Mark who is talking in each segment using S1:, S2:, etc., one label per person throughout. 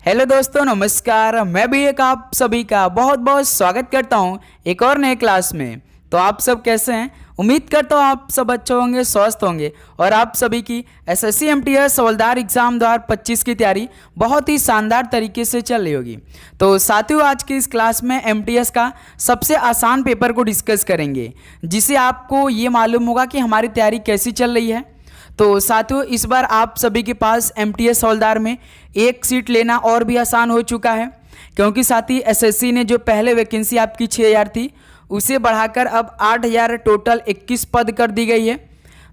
S1: Hello दोस्तों, नमस्कार। मैं भी एक आप सभी का बहुत बहुत स्वागत करता हूं एक और नए क्लास में। तो आप सब कैसे हैं? उम्मीद करता हूं आप सब अच्छे होंगे, स्वस्थ होंगे और आप सभी की एसएससी एमटीएस हवलदार एग्जाम 2025 की तैयारी बहुत ही शानदार तरीके से चल रही होगी। तो साथियों, आज की इस क्लास में एमटीएस का सबसे आसान पेपर को डिस्कस करेंगे, जिससे आपको ये मालूम होगा कि हमारी तैयारी कैसी चल रही है। तो साथियों, इस बार आप सभी के पास एमटीएस हवलदार में एक सीट लेना और भी आसान हो चुका है, क्योंकि साथी एसएससी ने जो पहले वैकेंसी आपकी 6000 थी उसे बढ़ाकर अब 8000 टोटल 21 पद कर दी गई है।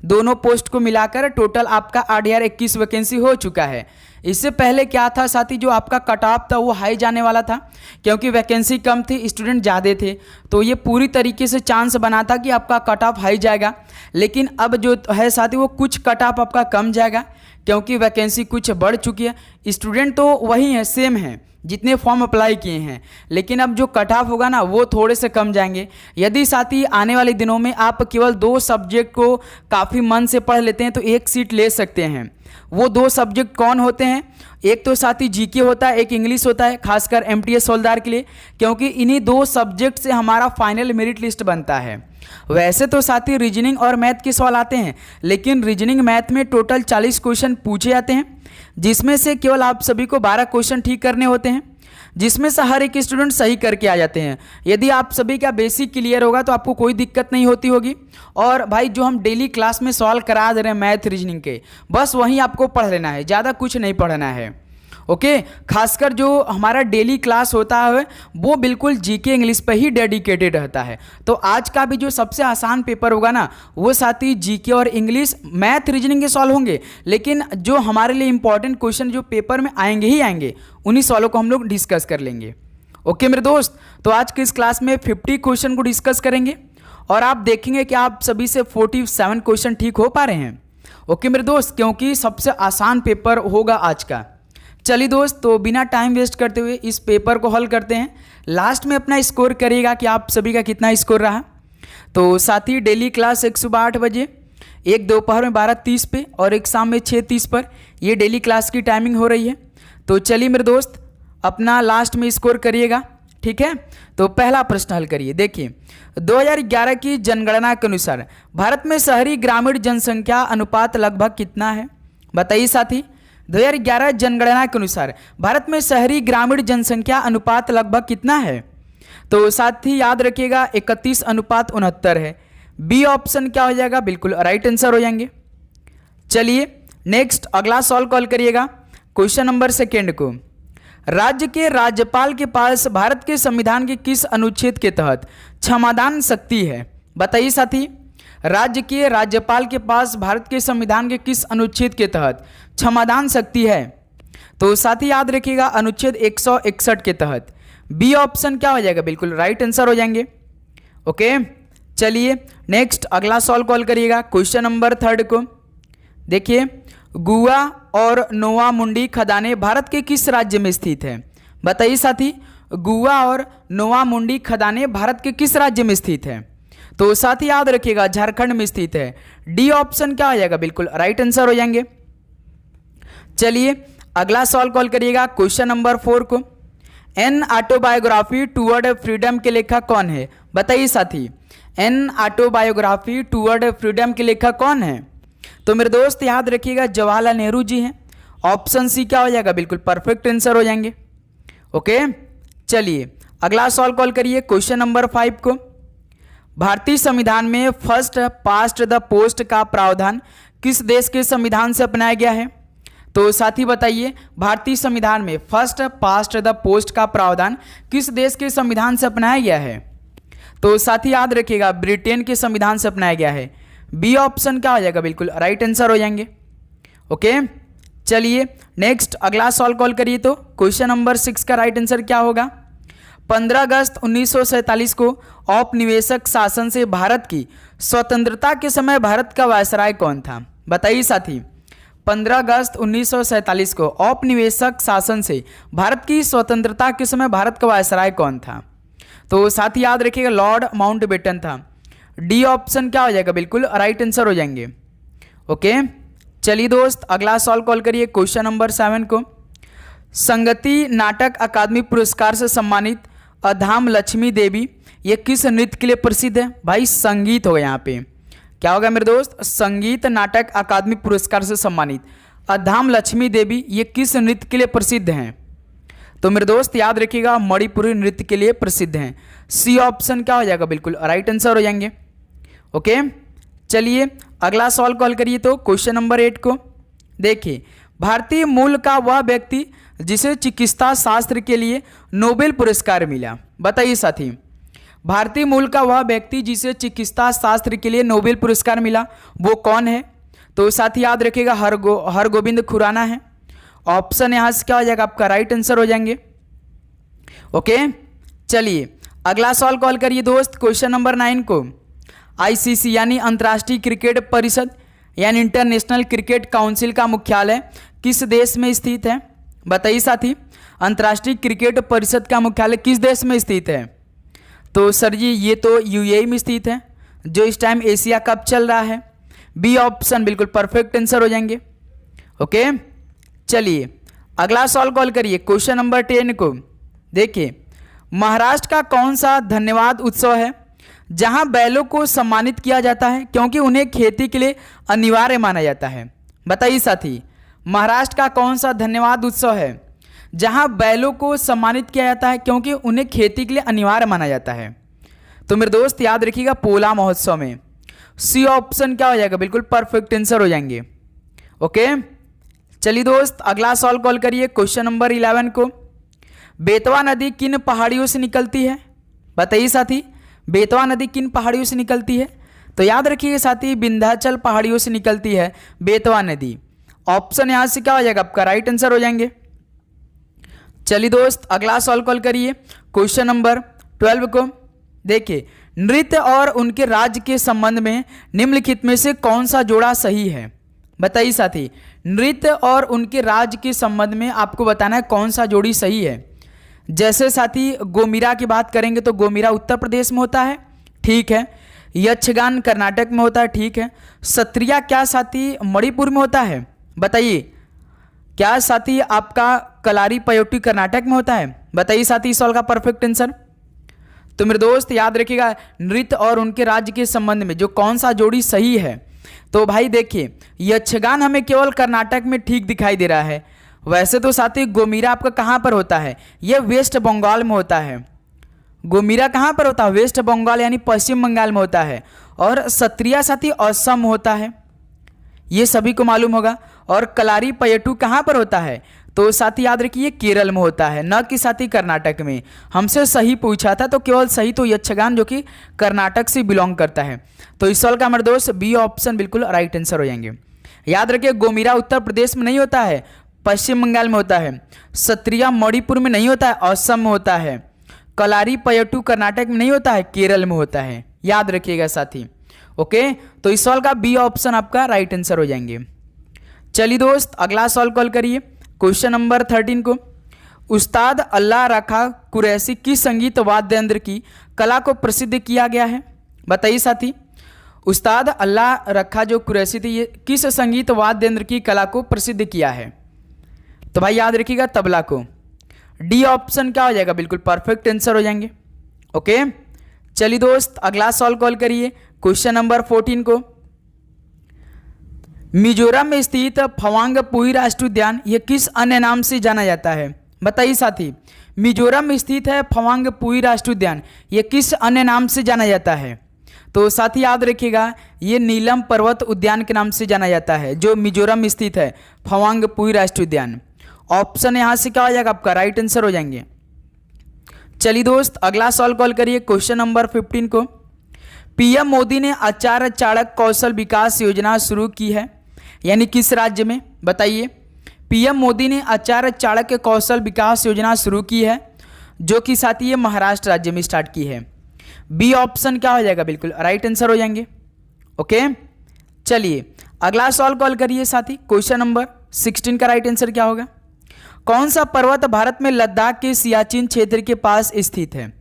S1: दोनों पोस्ट को मिलाकर टोटल आपका 8021 वैकेंसी हो चुका है। इससे पहले क्या था साथी, जो आपका कट ऑफ था वो हाई जाने वाला था, क्योंकि वैकेंसी कम थी, स्टूडेंट ज़्यादा थे, तो ये पूरी तरीके से चांस बना था कि आपका कट ऑफ हाई जाएगा। लेकिन अब जो है साथी, वो कुछ कट ऑफ आपका कम जाएगा, क्योंकि वैकेंसी कुछ बढ़ चुकी है। स्टूडेंट तो वही है, सेम है जितने फॉर्म अप्लाई किए हैं, लेकिन अब जो कट ऑफ होगा ना वो थोड़े से कम जाएंगे। यदि साथी आने वाले दिनों में आप केवल 2 सब्जेक्ट को काफ़ी मन से पढ़ लेते हैं तो एक सीट ले सकते हैं। वो 2 सब्जेक्ट कौन होते हैं? एक तो साथी जीके होता है, एक इंग्लिश होता है, खासकर एमटीएस हवलदार के लिए, क्योंकि इन्हीं 2 सब्जेक्ट से हमारा फाइनल मेरिट लिस्ट बनता है। वैसे तो साथी रीजनिंग और मैथ के सवाल आते हैं, लेकिन रीजनिंग मैथ में टोटल 40 क्वेश्चन पूछे जाते हैं, जिसमें से केवल आप सभी को 12 क्वेश्चन ठीक करने होते हैं, जिसमें से हर एक स्टूडेंट सही करके आ जाते हैं। यदि आप सभी का बेसिक क्लियर होगा तो आपको कोई दिक्कत नहीं होती होगी। और भाई, जो हम डेली क्लास में सवाल करा दे रहे हैं मैथ रीजनिंग के, बस वहीं आपको पढ़ लेना है, ज़्यादा कुछ नहीं पढ़ना है। ओके, खासकर जो हमारा डेली क्लास होता है वो बिल्कुल जीके इंग्लिश पे ही डेडिकेटेड रहता है। तो आज का भी जो सबसे आसान पेपर होगा ना, वो साथी जीके और इंग्लिश मैथ रीजनिंग के सवाल होंगे, लेकिन जो हमारे लिए इंपॉर्टेंट क्वेश्चन जो पेपर में आएंगे ही आएंगे, उन्हीं सवालों को हम लोग डिस्कस कर लेंगे। ओके मेरे दोस्त, तो आज की इस क्लास में 50 क्वेश्चन को डिस्कस करेंगे और आप देखेंगे कि आप सभी से 47 क्वेश्चन ठीक हो पा रहे हैं। ओके मेरे दोस्त, क्योंकि सबसे आसान पेपर होगा आज का। चलिए दोस्त, तो बिना टाइम वेस्ट करते हुए इस पेपर को हल करते हैं। लास्ट में अपना स्कोर करिएगा कि आप सभी का कितना स्कोर रहा। तो साथी, डेली क्लास एक सुबह 8 बजे, एक दोपहर में 12:30 पे और एक शाम में 6:30 पर, ये डेली क्लास की टाइमिंग हो रही है। तो चलिए मेरे दोस्त, अपना लास्ट में स्कोर करिएगा, ठीक है। तो पहला प्रश्न हल करिए। देखिए, 2011 की जनगणना के अनुसार भारत में शहरी ग्रामीण जनसंख्या अनुपात लगभग कितना है? बताइए साथी, 2011 जनगणना के अनुसार भारत में शहरी ग्रामीण जनसंख्या अनुपात लगभग कितना है? तो साथी याद रखिएगा 31:69 है। बी ऑप्शन क्या हो जाएगा? बिल्कुल राइट आंसर हो जाएंगे। चलिए नेक्स्ट अगला सॉल्व कॉल करिएगा। क्वेश्चन नंबर 2 को, राज्य के राज्यपाल के पास भारत के संविधान के किस अनुच्छेद के तहत क्षमादान शक्ति है? बताइए साथी, राज्य के राज्यपाल के पास भारत के संविधान के किस अनुच्छेद के तहत क्षमादान शक्ति है? तो साथी याद रखिएगा अनुच्छेद 161 के तहत। बी ऑप्शन क्या हो जाएगा? बिल्कुल राइट आंसर हो जाएंगे। ओके, चलिए नेक्स्ट अगला सॉल्व कॉल करिएगा। क्वेश्चन नंबर 3 को देखिए, गुआ और नोवा मुंडी खदानें भारत के किस राज्य में स्थित है? बताइए साथी, गुआ और नोवा मुंडी खदानें भारत के किस राज्य में स्थित है? तो साथी याद रखिएगा झारखंड में स्थित है। डी ऑप्शन क्या हो जाएगा? बिल्कुल राइट आंसर हो जाएंगे। चलिए अगला सॉल्व कॉल करिएगा। क्वेश्चन नंबर 4 को, एन ऑटोबायोग्राफी टूवर्ड फ्रीडम के लेखक कौन है? बताइए साथी, एन ऑटोबायोग्राफी टूवर्ड फ्रीडम के लेखक कौन है? तो मेरे दोस्त याद रखिएगा जवाहरलाल नेहरू जी हैं। ऑप्शन सी क्या हो जाएगा? बिल्कुल परफेक्ट आंसर हो जाएंगे। ओके, चलिए अगला सॉल्व कॉल करिए। क्वेश्चन नंबर 5 को, भारतीय संविधान में फर्स्ट पास्ट द पोस्ट का प्रावधान किस देश के संविधान से अपनाया गया है? तो साथी बताइए, भारतीय संविधान में फर्स्ट पास्ट द पोस्ट का प्रावधान किस देश के संविधान से अपनाया गया है? तो साथी याद रखिएगा ब्रिटेन के संविधान से अपनाया गया है। बी ऑप्शन क्या हो जाएगा? बिल्कुल राइट आंसर हो जाएंगे। ओके, चलिए नेक्स्ट अगला सॉल्व कॉल करिए। तो क्वेश्चन नंबर 6 का राइट आंसर क्या होगा? 15 अगस्त 1947 को औपनिवेशिक शासन से भारत की स्वतंत्रता के समय भारत का वायसराय कौन था? बताइए साथी, 15 अगस्त 1947 को औपनिवेशिक शासन से भारत की स्वतंत्रता के समय भारत का वायसराय कौन था? तो साथी याद रखिएगा लॉर्ड माउंटबेटन था। डी ऑप्शन क्या हो जाएगा? बिल्कुल राइट आंसर हो जाएंगे। ओके, चलिए दोस्त अगला सॉल्व कॉल करिए। क्वेश्चन नंबर 7 को, संगति नाटक अकादमी पुरस्कार से सम्मानित अधाम लक्ष्मी देवी ये किस नृत्य के लिए प्रसिद्ध है? भाई संगीत होगा यहाँ पे। क्या होगा मेरे दोस्त? संगीत नाटक अकादमी पुरस्कार से सम्मानित अधाम लक्ष्मी देवी ये किस नृत्य के लिए प्रसिद्ध हैं? तो मेरे दोस्त याद रखिएगा, मणिपुरी नृत्य के लिए प्रसिद्ध हैं। सी ऑप्शन क्या हो जाएगा? बिल्कुल राइट आंसर हो जाएंगे। ओके, चलिए अगला सवाल कॉल करिए। तो क्वेश्चन नंबर 8 को देखिए, भारतीय मूल का वह व्यक्ति जिसे चिकित्सा शास्त्र के लिए नोबेल पुरस्कार मिला, बताइए साथी। भारतीय मूल का वह व्यक्ति जिसे चिकित्सा शास्त्र के लिए नोबेल पुरस्कार मिला वो कौन है? तो साथी याद रखिएगा, हरगोविंद खुराना है। ऑप्शन यहाँ से क्या हो जाएगा? आपका राइट आंसर हो जाएंगे। ओके, चलिए अगला सवाल कॉल करिए दोस्त। क्वेश्चन नंबर 9 को, आईसीसी यानी अंतर्राष्ट्रीय क्रिकेट परिषद यानी इंटरनेशनल क्रिकेट काउंसिल का मुख्यालय किस देश में स्थित है? बताइए साथी, अंतर्राष्ट्रीय क्रिकेट परिषद का मुख्यालय किस देश में स्थित है? तो सर जी ये तो यूएई में स्थित है, जो इस टाइम एशिया कप चल रहा है। बी ऑप्शन बिल्कुल परफेक्ट आंसर हो जाएंगे। ओके, चलिए अगला सवाल कॉल करिए। क्वेश्चन नंबर 10 को देखिए, महाराष्ट्र का कौन सा धन्यवाद उत्सव है जहां बैलों को सम्मानित किया जाता है क्योंकि उन्हें खेती के लिए अनिवार्य माना जाता है? बताइए साथी, महाराष्ट्र का कौन सा धन्यवाद उत्सव है जहां बैलों को सम्मानित किया जाता है क्योंकि उन्हें खेती के लिए अनिवार्य माना जाता है? तो मेरे दोस्त याद रखिएगा, पोला महोत्सव में। सी ऑप्शन क्या हो जाएगा? बिल्कुल परफेक्ट आंसर हो जाएंगे। ओके, चलिए दोस्त अगला सवाल कॉल करिए। क्वेश्चन नंबर 11 को, बेतवा नदी किन पहाड़ियों से निकलती है? बताइए साथी, बेतवा नदी किन पहाड़ियों से निकलती है? तो याद रखिए साथी, विंध्याचल पहाड़ियों से निकलती है बेतवा नदी। ऑप्शन यहाँ से क्या हो जाएगा? आपका राइट आंसर हो जाएंगे। चलिए दोस्त अगला सवाल कॉल करिए। क्वेश्चन नंबर 12 को देखिए, नृत्य और उनके राज्य के संबंध में निम्नलिखित में से कौन सा जोड़ा सही है? बताइए साथी, नृत्य और उनके राज्य के संबंध में आपको बताना है कौन सा जोड़ी सही है। जैसे साथी गोमीरा की बात करेंगे तो गोमीरा उत्तर प्रदेश में होता है, ठीक है। यक्षगान कर्नाटक में होता है, ठीक है। सत्रिया क्या साथी मणिपुर में होता है? बताइए। क्या साथी आपका कलारी पयोटी कर्नाटक में होता है? बताइए साथी इस सवाल का परफेक्ट आंसर। तो मेरे दोस्त याद रखिएगा, नृत्य और उनके राज्य के संबंध में जो कौन सा जोड़ी सही है, तो भाई देखिए यक्षगान हमें केवल कर्नाटक में ठीक दिखाई दे रहा है। वैसे तो साथी गोमीरा आपका कहाँ पर होता है? यह वेस्ट बंगाल में होता है। गोमीरा कहाँ पर होता है? वेस्ट बंगाल यानी पश्चिम बंगाल में होता है। और सत्रिया साथी असम में होता है, ये सभी को मालूम होगा। और कलारी पयटू कहाँ पर होता है? तो साथी याद रखिए केरल में होता है, न कि साथी कर्नाटक में। हमसे सही पूछा था तो केवल सही तो यक्षगान जो कि कर्नाटक से बिलोंग करता है। तो इस सवाल का हमारे दोस्त बी ऑप्शन बिल्कुल राइट आंसर हो जाएंगे। याद रखिए गोमीरा उत्तर प्रदेश में नहीं होता है, पश्चिम बंगाल में होता है। सत्रिया मणिपुर में नहीं होता है, असम में होता है। कलारी पयटू कर्नाटक में नहीं होता है, केरल में होता है। याद रखिएगा साथी। ओके, तो इस सवाल का बी ऑप्शन आपका राइट आंसर हो जाएंगे। चलिए दोस्त अगला सवाल कॉल करिए। क्वेश्चन नंबर 13 को, उस्ताद अल्लाह रखा कुरैशी किस संगीत वाद्य यंत्र की कला को प्रसिद्ध किया गया है? बताइए साथी, उस्ताद अल्लाह रखा जो कुरैशी थी ये किस संगीत वाद्य यंत्र की कला को प्रसिद्ध किया है? तो भाई याद रखिएगा तबला को। डी ऑप्शन क्या हो जाएगा? बिल्कुल परफेक्ट आंसर हो जाएंगे। ओके, चलिए दोस्त अगला सवाल कॉल करिए। क्वेश्चन नंबर 14 को, मिजोरम में स्थित फवांगपुई राष्ट्रीय उद्यान यह किस अन्य नाम से जाना जाता है? बताइए साथी, मिजोरम में स्थित है फवांगपुई राष्ट्रीय उद्यान, यह किस अन्य नाम से जाना जाता है? तो साथी याद रखिएगा ये नीलम पर्वत उद्यान के नाम से जाना जाता है, जो मिजोरम में स्थित है फवांगपुई राष्ट्रीय उद्यान। ऑप्शन यहाँ से क्या हो जाएगा? आपका राइट आंसर हो जाएंगे। चलिए दोस्त अगला सवाल कॉल करिए। क्वेश्चन नंबर 15 को, पीएम मोदी ने आचार्य चाणक्य कौशल विकास योजना शुरू की है यानी किस राज्य में? बताइए। पीएम मोदी ने आचार्य चाणक्य कौशल विकास योजना शुरू की है, जो कि साथी ये महाराष्ट्र राज्य में स्टार्ट की है। बी ऑप्शन क्या हो जाएगा? बिल्कुल राइट आंसर हो जाएंगे। ओके, चलिए अगला सवाल कॉल करिए साथी। क्वेश्चन नंबर 16 का राइट आंसर क्या होगा? कौन सा पर्वत भारत में लद्दाख के सियाचिन क्षेत्र के पास स्थित है?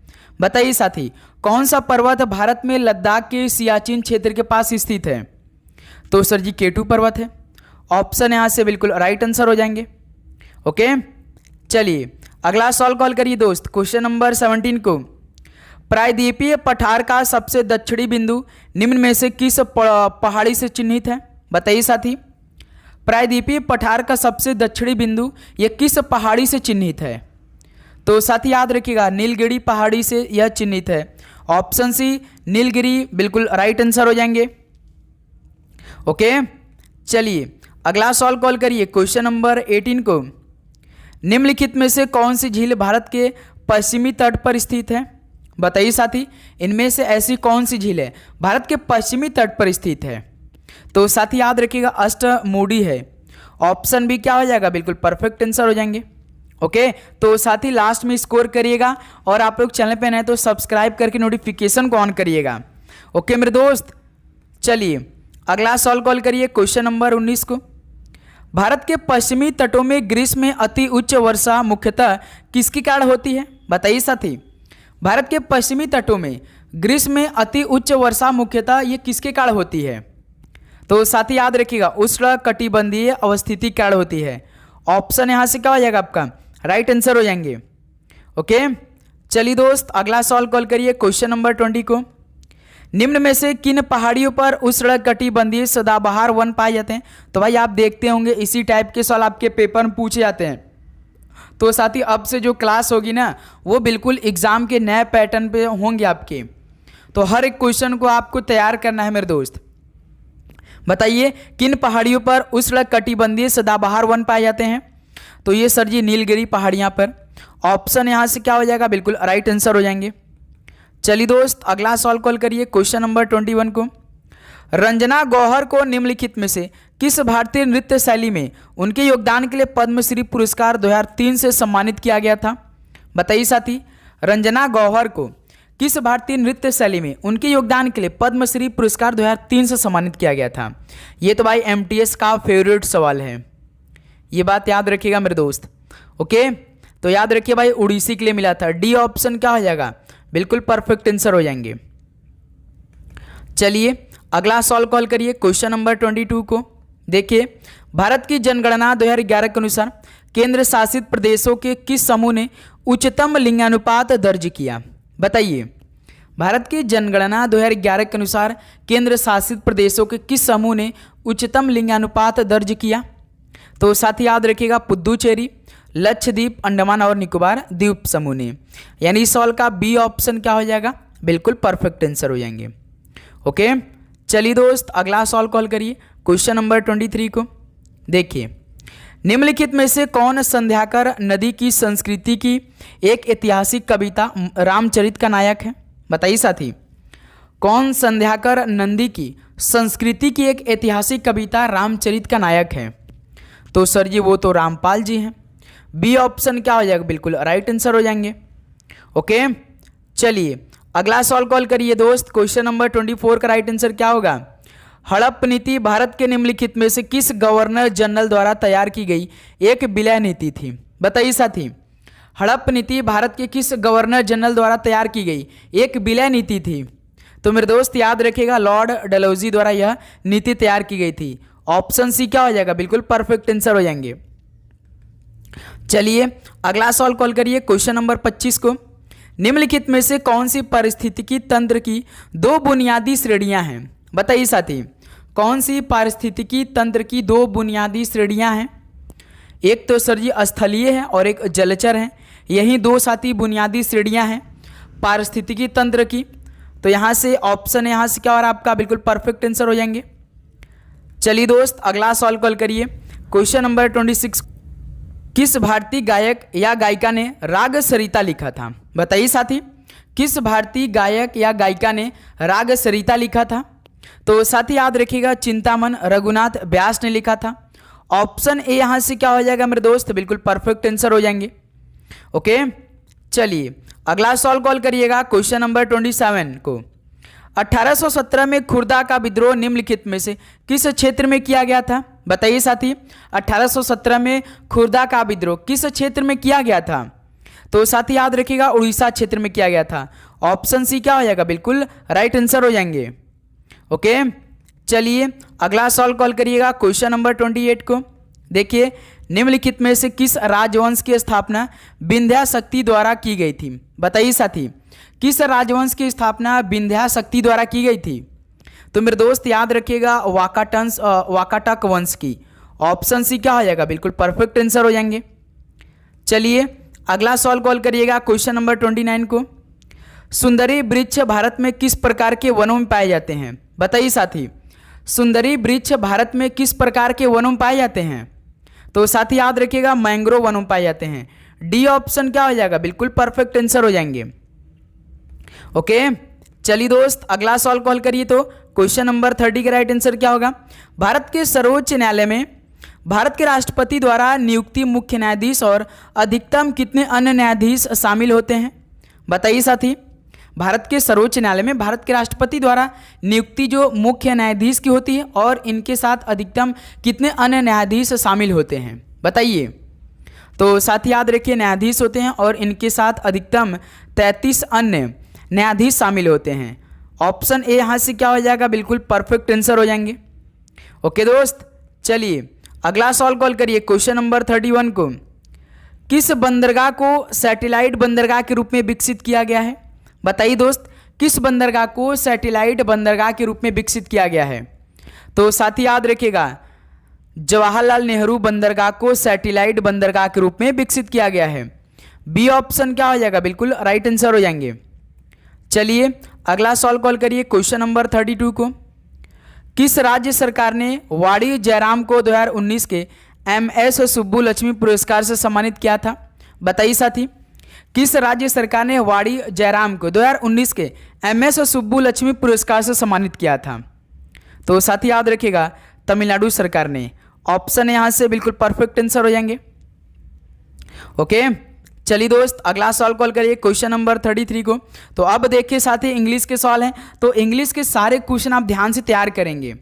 S1: बताइए साथी, कौन सा पर्वत भारत में लद्दाख के सियाचिन क्षेत्र के पास स्थित है? तो सर जी केटू पर्वत है। ऑप्शन यहाँ से बिल्कुल राइट आंसर हो जाएंगे। ओके, चलिए अगला सवाल कॉल करिए दोस्त, क्वेश्चन नंबर 17 को। प्रायद्वीपीय पठार का सबसे दक्षिणी बिंदु निम्न में से किस पहाड़ी से चिन्हित है? बताइए साथी, प्रायद्वीपीय पठार का सबसे दक्षिणी बिंदु यह किस पहाड़ी से चिन्हित है? तो साथी याद रखिएगा, नीलगिरी पहाड़ी से यह चिन्हित है। ऑप्शन सी नीलगिरी बिल्कुल राइट आंसर हो जाएंगे। ओके, चलिए अगला सवाल कॉल करिए, क्वेश्चन नंबर 18 को। निम्नलिखित में से कौन सी झील भारत के पश्चिमी तट पर स्थित है? बताइए साथी, इनमें से ऐसी कौन सी झील है भारत के पश्चिमी तट पर स्थित है? तो साथी याद रखिएगा, अष्टमुडी है। ऑप्शन बी क्या हो जाएगा? बिल्कुल परफेक्ट आंसर हो जाएंगे। ओके, तो साथी लास्ट में स्कोर करिएगा और आप लोग चैनल पे नए तो सब्सक्राइब करके नोटिफिकेशन को ऑन करिएगा। ओके मेरे दोस्त, चलिए अगला सवाल कॉल करिए, क्वेश्चन नंबर 19 को। भारत के पश्चिमी तटों में ग्रीष्म में अति उच्च वर्षा मुख्यतः किसके कारण होती है? बताइए साथी, भारत के पश्चिमी तटों में ग्रीष्म में अति उच्च वर्षा मुख्यतः ये किसके कारण होती है? तो साथी याद रखिएगा, उष्ण कटिबंधीय अवस्थिति कारण होती है। ऑप्शन यहां से क्या हो जाएगा आपका? राइट आंसर हो जाएंगे। ओके, चलिए दोस्त अगला सवाल कॉल करिए, क्वेश्चन नंबर 20 को। निम्न में से किन पहाड़ियों पर उष्ण कटिबंधीय सदाबहार वन पाए जाते हैं? तो भाई आप देखते होंगे इसी टाइप के सवाल आपके पेपर में पूछे जाते हैं। तो साथी अब से जो क्लास होगी ना वो बिल्कुल एग्जाम के नए पैटर्न पे होंगे आपके, तो हर एक क्वेश्चन को आपको तैयार करना है मेरे दोस्त। बताइए किन पहाड़ियों पर उष्ण कटिबंधीय सदाबहार वन पाए जाते हैं? तो ये सर जी नीलगिरी पहाड़ियां पर। ऑप्शन यहां से क्या हो जाएगा? बिल्कुल राइट आंसर हो जाएंगे। चलिए दोस्त अगला सवाल कॉल करिए, क्वेश्चन नंबर 21 को। रंजना गौहर को निम्नलिखित में से किस भारतीय नृत्य शैली में उनके योगदान के लिए पद्मश्री पुरस्कार 2003 से सम्मानित किया गया था? बताइए साथी, रंजना गौहर को किस भारतीय नृत्य शैली में उनके योगदान के लिए पद्मश्री पुरस्कार 2003 से सम्मानित किया गया था? ये तो भाई एमटीएस का फेवरेट सवाल है, ये बात याद रखिएगा मेरे दोस्त। ओके, तो याद रखिए भाई उड़ीसी के लिए मिला था। डी ऑप्शन क्या हो जाएगा? बिल्कुल परफेक्ट आंसर हो जाएंगे। चलिए अगला सवाल कॉल करिए, क्वेश्चन नंबर 22 को। देखिए, भारत की जनगणना 2011 के अनुसार केंद्र शासित प्रदेशों के किस समूह ने उच्चतम लिंगानुपात दर्ज किया? बताइए, भारत की जनगणना 2011 के अनुसार केंद्र शासित प्रदेशों के किस समूह ने उच्चतम लिंगानुपात दर्ज किया? तो साथ ही याद रखिएगा, पुद्दुचेरी, लक्षद्वीप, अंडमान और निकोबार द्वीप समूह ने। यानी इस सवाल का बी ऑप्शन क्या हो जाएगा? बिल्कुल परफेक्ट आंसर हो जाएंगे। ओके, चलिए दोस्त अगला सवाल कॉल करिए, क्वेश्चन नंबर 23 को। देखिए, निम्नलिखित में से कौन संध्याकर नदी की संस्कृति की एक ऐतिहासिक कविता रामचरित का नायक है? बताइए साथी, कौन संध्याकर नंदी की संस्कृति की एक ऐतिहासिक कविता रामचरित का नायक है? तो सर जी वो तो रामपाल जी हैं। बी ऑप्शन क्या हो जाएगा? बिल्कुल राइट आंसर हो जाएंगे। ओके, चलिए अगला सवाल कॉल करिए दोस्त, क्वेश्चन नंबर 24 का राइट आंसर क्या होगा? हड़प नीति भारत के निम्नलिखित में से किस गवर्नर जनरल द्वारा तैयार की गई एक विलय नीति थी? बताइए साथी, हड़प नीति भारत के किस गवर्नर जनरल द्वारा तैयार की गई एक विलय नीति थी? तो मेरे दोस्त याद रखिएगा, लॉर्ड डलहौजी द्वारा यह नीति तैयार की गई थी। ऑप्शन सी क्या हो जाएगा? बिल्कुल परफेक्ट आंसर हो जाएंगे। चलिए अगला सवाल कॉल करिए, क्वेश्चन नंबर 25 को। निम्नलिखित में से कौन सी पारिस्थितिकी तंत्र की दो बुनियादी श्रेणियां हैं? बताइए साथी, कौन सी पारिस्थितिकी तंत्र की दो बुनियादी श्रेणियां हैं? एक तो सर जी स्थलीय है और एक जलचर है। यही दो साथी बुनियादी श्रेणियां हैं पारिस्थितिकी तंत्र की। तो यहाँ से ऑप्शन यहाँ से क्या हो रहा है आपका? बिल्कुल परफेक्ट आंसर हो जाएंगे। चलिए दोस्त अगला सवाल कॉल करिए, क्वेश्चन नंबर 26। किस भारतीय गायक या गायिका ने राग सरिता लिखा था? बताइए साथी, किस भारतीय गायक या गायिका ने राग सरिता लिखा था? तो साथी याद रखिएगा, चिंतामन रघुनाथ व्यास ने लिखा था। ऑप्शन ए यहाँ से क्या हो जाएगा मेरे दोस्त? बिल्कुल परफेक्ट आंसर हो जाएंगे। ओके, चलिए अगला सवाल कॉल करिएगा, क्वेश्चन नंबर 27 को। 1817 में खुर्दा का विद्रोह निम्नलिखित में से किस क्षेत्र में किया गया था? बताइए साथी, 1817 में खुर्दा का विद्रोह किस क्षेत्र में किया गया था? तो साथी याद रखिएगा, उड़ीसा क्षेत्र में किया गया था। ऑप्शन सी क्या हो जाएगा? बिल्कुल राइट आंसर हो जाएंगे। ओके, चलिए अगला सवाल कॉल करिएगा, क्वेश्चन नंबर 28 को। देखिए, निम्नलिखित में से किस राजवंश की स्थापना विंध्याशक्ति द्वारा की गई थी? बताइए साथी, किस राजवंश की स्थापना विंध्याशक्ति द्वारा की गई थी? तो मेरे दोस्त याद रखिएगा वाकाटक वंश की। ऑप्शन सी क्या हो जाएगा? बिल्कुल परफेक्ट आंसर हो जाएंगे। चलिए अगला सवाल कॉल करिएगा, क्वेश्चन नंबर 29 को। सुंदरी वृक्ष भारत में किस प्रकार के वनों में पाए जाते हैं? बताइए साथी, सुंदरी वृक्ष भारत में किस प्रकार के वनों में पाए जाते हैं? तो साथी याद रखिएगा मैंग्रोव वनों में पाए जाते हैं। डी ऑप्शन क्या हो जाएगा? बिल्कुल परफेक्ट आंसर हो जाएंगे। ओके चलिए दोस्त अगला सवाल कॉल करिए। तो क्वेश्चन नंबर 30 का राइट आंसर क्या होगा? भारत के सर्वोच्च न्यायालय में भारत के राष्ट्रपति द्वारा नियुक्ति मुख्य न्यायाधीश और अधिकतम कितने अन्य न्यायाधीश शामिल होते हैं? बताइए साथी, भारत के सर्वोच्च न्यायालय में भारत के राष्ट्रपति द्वारा नियुक्ति जो मुख्य न्यायाधीश की होती है और इनके साथ अधिकतम कितने अन्य न्यायाधीश शामिल होते हैं? बताइए। तो साथ याद रखिए न्यायाधीश होते हैं और इनके साथ अधिकतम 33 अन्य न्यायाधीश शामिल होते हैं। ऑप्शन ए यहाँ से क्या हो जाएगा? बिल्कुल परफेक्ट आंसर हो जाएंगे। ओके दोस्त चलिए अगला सवाल कॉल करिए, क्वेश्चन नंबर 31 को। किस बंदरगाह को सैटेलाइट बंदरगाह के रूप में विकसित किया गया है? बताइए दोस्त, किस बंदरगाह को सैटेलाइट बंदरगाह के रूप में विकसित किया गया है? तो साथी याद रखिएगा जवाहरलाल नेहरू बंदरगाह को सैटेलाइट बंदरगाह के रूप में विकसित किया गया है। बी ऑप्शन क्या हो जाएगा? बिल्कुल राइट आंसर हो जाएंगे। चलिए अगला सवाल कॉल करिए, क्वेश्चन नंबर 32 को। किस राज्य सरकार ने वाड़ी जयराम को 2019 के MS सुब्बुलक्ष्मी पुरस्कार से सम्मानित किया था? बताइए साथी, किस राज्य सरकार ने वाड़ी जयराम को 2019 के MS सुब्बुलक्ष्मी पुरस्कार से सम्मानित किया था? तो साथी याद रखिएगा तमिलनाडु सरकार ने। ऑप्शन यहाँ से बिल्कुल परफेक्ट आंसर हो जाएंगे। ओके चलिए दोस्त अगला सवाल कॉल करिए, क्वेश्चन नंबर 33 को। तो अब देखिए साथी इंग्लिश के सवाल हैं, तो इंग्लिश के सारे क्वेश्चन आप ध्यान से तैयार करेंगे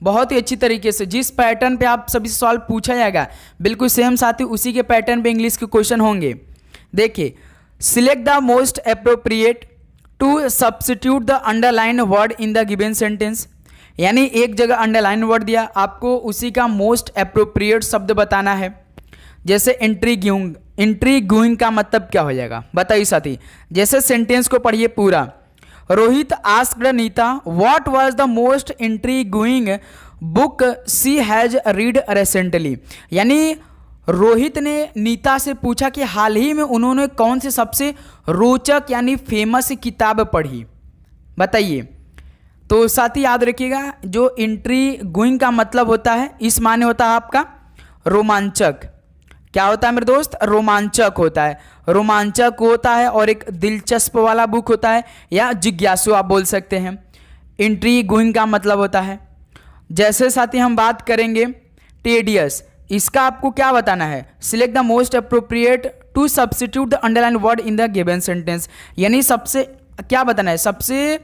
S1: बहुत ही अच्छी तरीके से। जिस पैटर्न पे आप सभी सवाल पूछा जाएगा बिल्कुल सेम साथी उसी के पैटर्न पे इंग्लिश के क्वेश्चन होंगे। देखिए, select the most appropriate to substitute the underline word in the given sentence. यानी एक जगह अंडरलाइन वर्ड दिया, आपको उसी का मोस्ट अप्रोप्रिएट शब्द बताना है। जैसे इंट्रीग्यूइंग का मतलब क्या हो जाएगा? बताइए साथी। जैसे सेंटेंस को पढ़िए पूरा। Rohit asked Nita what was the most intriguing book she has read recently. यानी रोहित ने नीता से पूछा कि हाल ही में उन्होंने कौन सी सबसे रोचक यानी फेमस किताब पढ़ी। बताइए। तो साथी याद रखिएगा जो इंट्रीग्यूइंग का मतलब होता है इस माने होता है आपका रोमांचक। क्या होता है मेरे दोस्त? रोमांचक होता है। रोमांचक होता है और एक दिलचस्प वाला बुक होता है या जिज्ञासु आप बोल सकते हैं। इंट्रीग्यूइंग का मतलब होता है। जैसे साथी हम बात करेंगे टेडियस, इसका आपको क्या बताना है? Select the most appropriate to substitute the underline word in the given sentence. यानी सबसे क्या बताना है? सबसे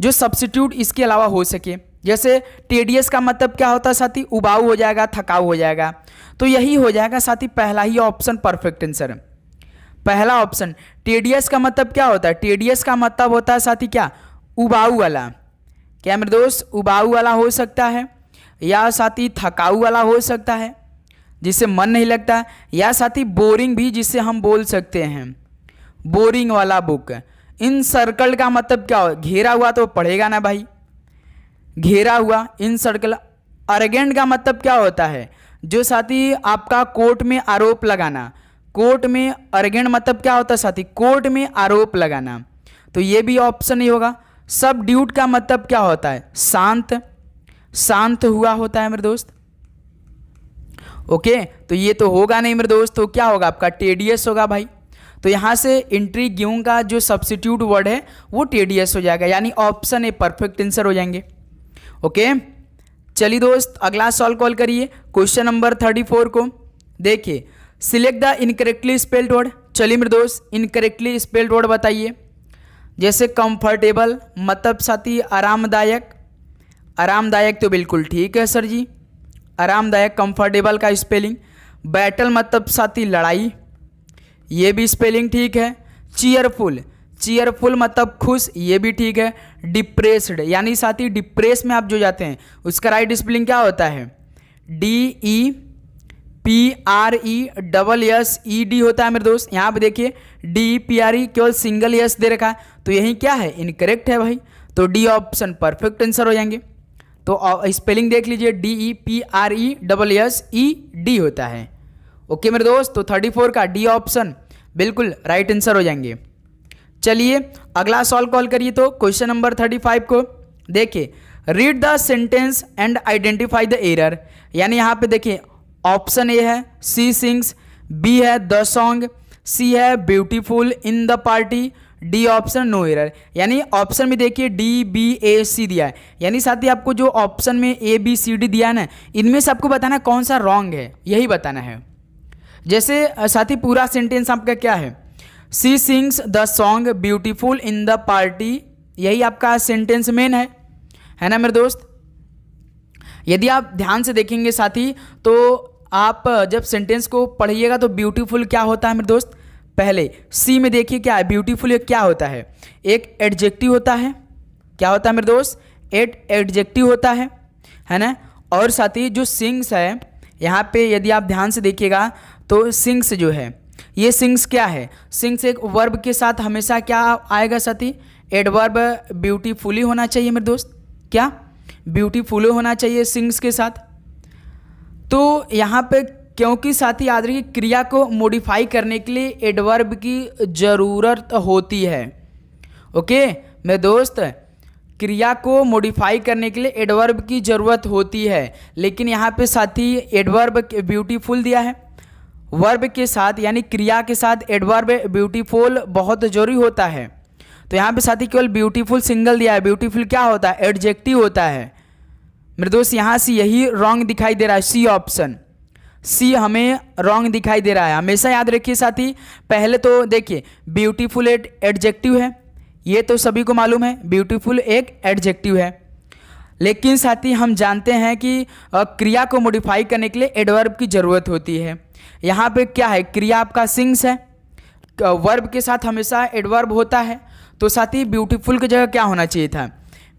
S1: जो सब्स्टिट्यूट इसके अलावा हो सके। जैसे टेडियस का मतलब क्या होता है साथी? उबाऊ हो जाएगा, थकाऊ हो जाएगा। तो यही हो जाएगा साथी पहला ही ऑप्शन परफेक्ट आंसर। पहला ऑप्शन। टेडियस का मतलब क्या होता है? टेडियस का मतलब होता है साथी क्या? उबाऊ वाला। क्या मेरे दोस्त? उबाऊ वाला हो सकता है या साथी थकाऊ वाला हो सकता है जिससे मन नहीं लगता, या साथी बोरिंग भी जिससे हम बोल सकते हैं, बोरिंग वाला बुक। इन सर्कल का मतलब क्या हो? घेरा हुआ तो पढ़ेगा ना भाई, घेरा हुआ इन सर्कल। अर्गेंट का मतलब क्या होता है? जो साथी आपका कोर्ट में आरोप लगाना। कोर्ट में अर्गेंट मतलब क्या होता है साथी? कोर्ट में आरोप लगाना। तो ये भी ऑप्शन नहीं होगा। सब ड्यूट का मतलब क्या होता है? शांत, शांत हुआ होता है मेरे दोस्त। ओके तो ये तो होगा नहीं मेरे दोस्त। तो क्या होगा आपका? टेडियस होगा भाई। तो यहाँ से इंट्रीग्यूइंग का जो सब्स्टिट्यूट वर्ड है वो टेडियस हो जाएगा, यानी ऑप्शन ए परफेक्ट आंसर हो जाएंगे। ओके चलिए दोस्त अगला सवाल कॉल करिए, क्वेश्चन नंबर 34 को। देखिए, select the incorrectly spelled word. चलिए मेरे दोस्त इनकरेक्टली स्पेल्ड वर्ड बताइए। जैसे कंफर्टेबल मतलब साथी आरामदायक। आरामदायक तो बिल्कुल ठीक है सर जी, आरामदायक कंफर्टेबल का स्पेलिंग। बैटल मतलब साथी लड़ाई, ये भी स्पेलिंग ठीक है। चीयरफुल, चीयरफुल मतलब खुश, ये भी ठीक है। डिप्रेस्ड यानी साथी डिप्रेस में आप जो जाते हैं उसका राइट स्पेलिंग क्या होता है? PRESSED होता है मेरे दोस्त। यहाँ पे देखिए DPRE केवल सिंगल यस दे रखा है, तो यही क्या है, इनकरेक्ट है भाई। तो डी ऑप्शन परफेक्ट आंसर हो जाएंगे। तो स्पेलिंग देख लीजिए, DEPRESSED होता है। ओके मेरे दोस्त, तो 34 का डी ऑप्शन बिल्कुल राइट आंसर हो जाएंगे। चलिए अगला सॉल्व कॉल करिए। तो क्वेश्चन नंबर 35 को देखिए, read the sentence and identify the error. यानी यहाँ पे देखिए ऑप्शन ए है सी सिंग्स, बी है द सॉन्ग, सी है beautiful in the party, D option no error. यानी ऑप्शन में देखिए DBAC दिया है, यानी साथ ही आपको जो ऑप्शन में ABCD दिया है ना, इनमें से आपको बताना कौन सा रॉन्ग है, यही बताना है। जैसे साथ ही पूरा सेंटेंस आपका क्या है, she sings the song beautiful in the party, यही आपका सेंटेंस मेन है ना मेरे दोस्त। यदि आप ध्यान से देखेंगे साथी, तो आप जब सेंटेंस को पढ़िएगा तो ब्यूटीफुल क्या होता है मेरे दोस्त, पहले सी में देखिए क्या है, ब्यूटीफुल क्या होता है, एक एडजेक्टिव होता है। क्या होता है मेरे दोस्त, एक एडजेक्टिव होता है ना। और साथ ही जो सिंग्स है, यहाँ पे यदि आप ध्यान से देखिएगा तो सिंग्स जो है, ये सिंग्स क्या है, सिंग्स एक वर्ब के साथ हमेशा क्या आएगा साथी, एडवर्ब ब्यूटीफुली होना चाहिए मेरे दोस्त। क्या ब्यूटीफुल होना चाहिए सिंग्स के साथ। तो यहाँ पे क्योंकि साथी याद रखिए क्रिया को मॉडिफाई करने के लिए एडवर्ब की ज़रूरत होती है। ओके मेरे दोस्त, क्रिया को मॉडिफाई करने के लिए एडवर्ब की ज़रूरत होती है, लेकिन यहाँ पे साथी एडवर्ब ब्यूटीफुल दिया है, वर्ब के साथ यानी क्रिया के साथ एडवर्ब ब्यूटीफुल बहुत जरूरी होता है। तो यहाँ पे साथी केवल ब्यूटीफुल सिंगल दिया है, ब्यूटीफुल क्या होता है, एडजेक्टिव होता है मेरे दोस्त। यहाँ से यही रॉन्ग दिखाई दे रहा है, सी ऑप्शन, सी हमें रॉन्ग दिखाई दे रहा है। हमेशा याद रखिए साथी, पहले तो देखिए ब्यूटीफुल एक एडजेक्टिव है, ये तो सभी को मालूम है, ब्यूटीफुल एक एडजेक्टिव है। लेकिन साथी हम जानते हैं कि क्रिया को मॉडिफाई करने के लिए एडवर्ब की ज़रूरत होती है। यहाँ पे क्या है, क्रिया आपका सिंग्स है, वर्ब के साथ हमेशा एडवर्ब होता है, तो साथी ब्यूटीफुल की जगह क्या होना चाहिए था,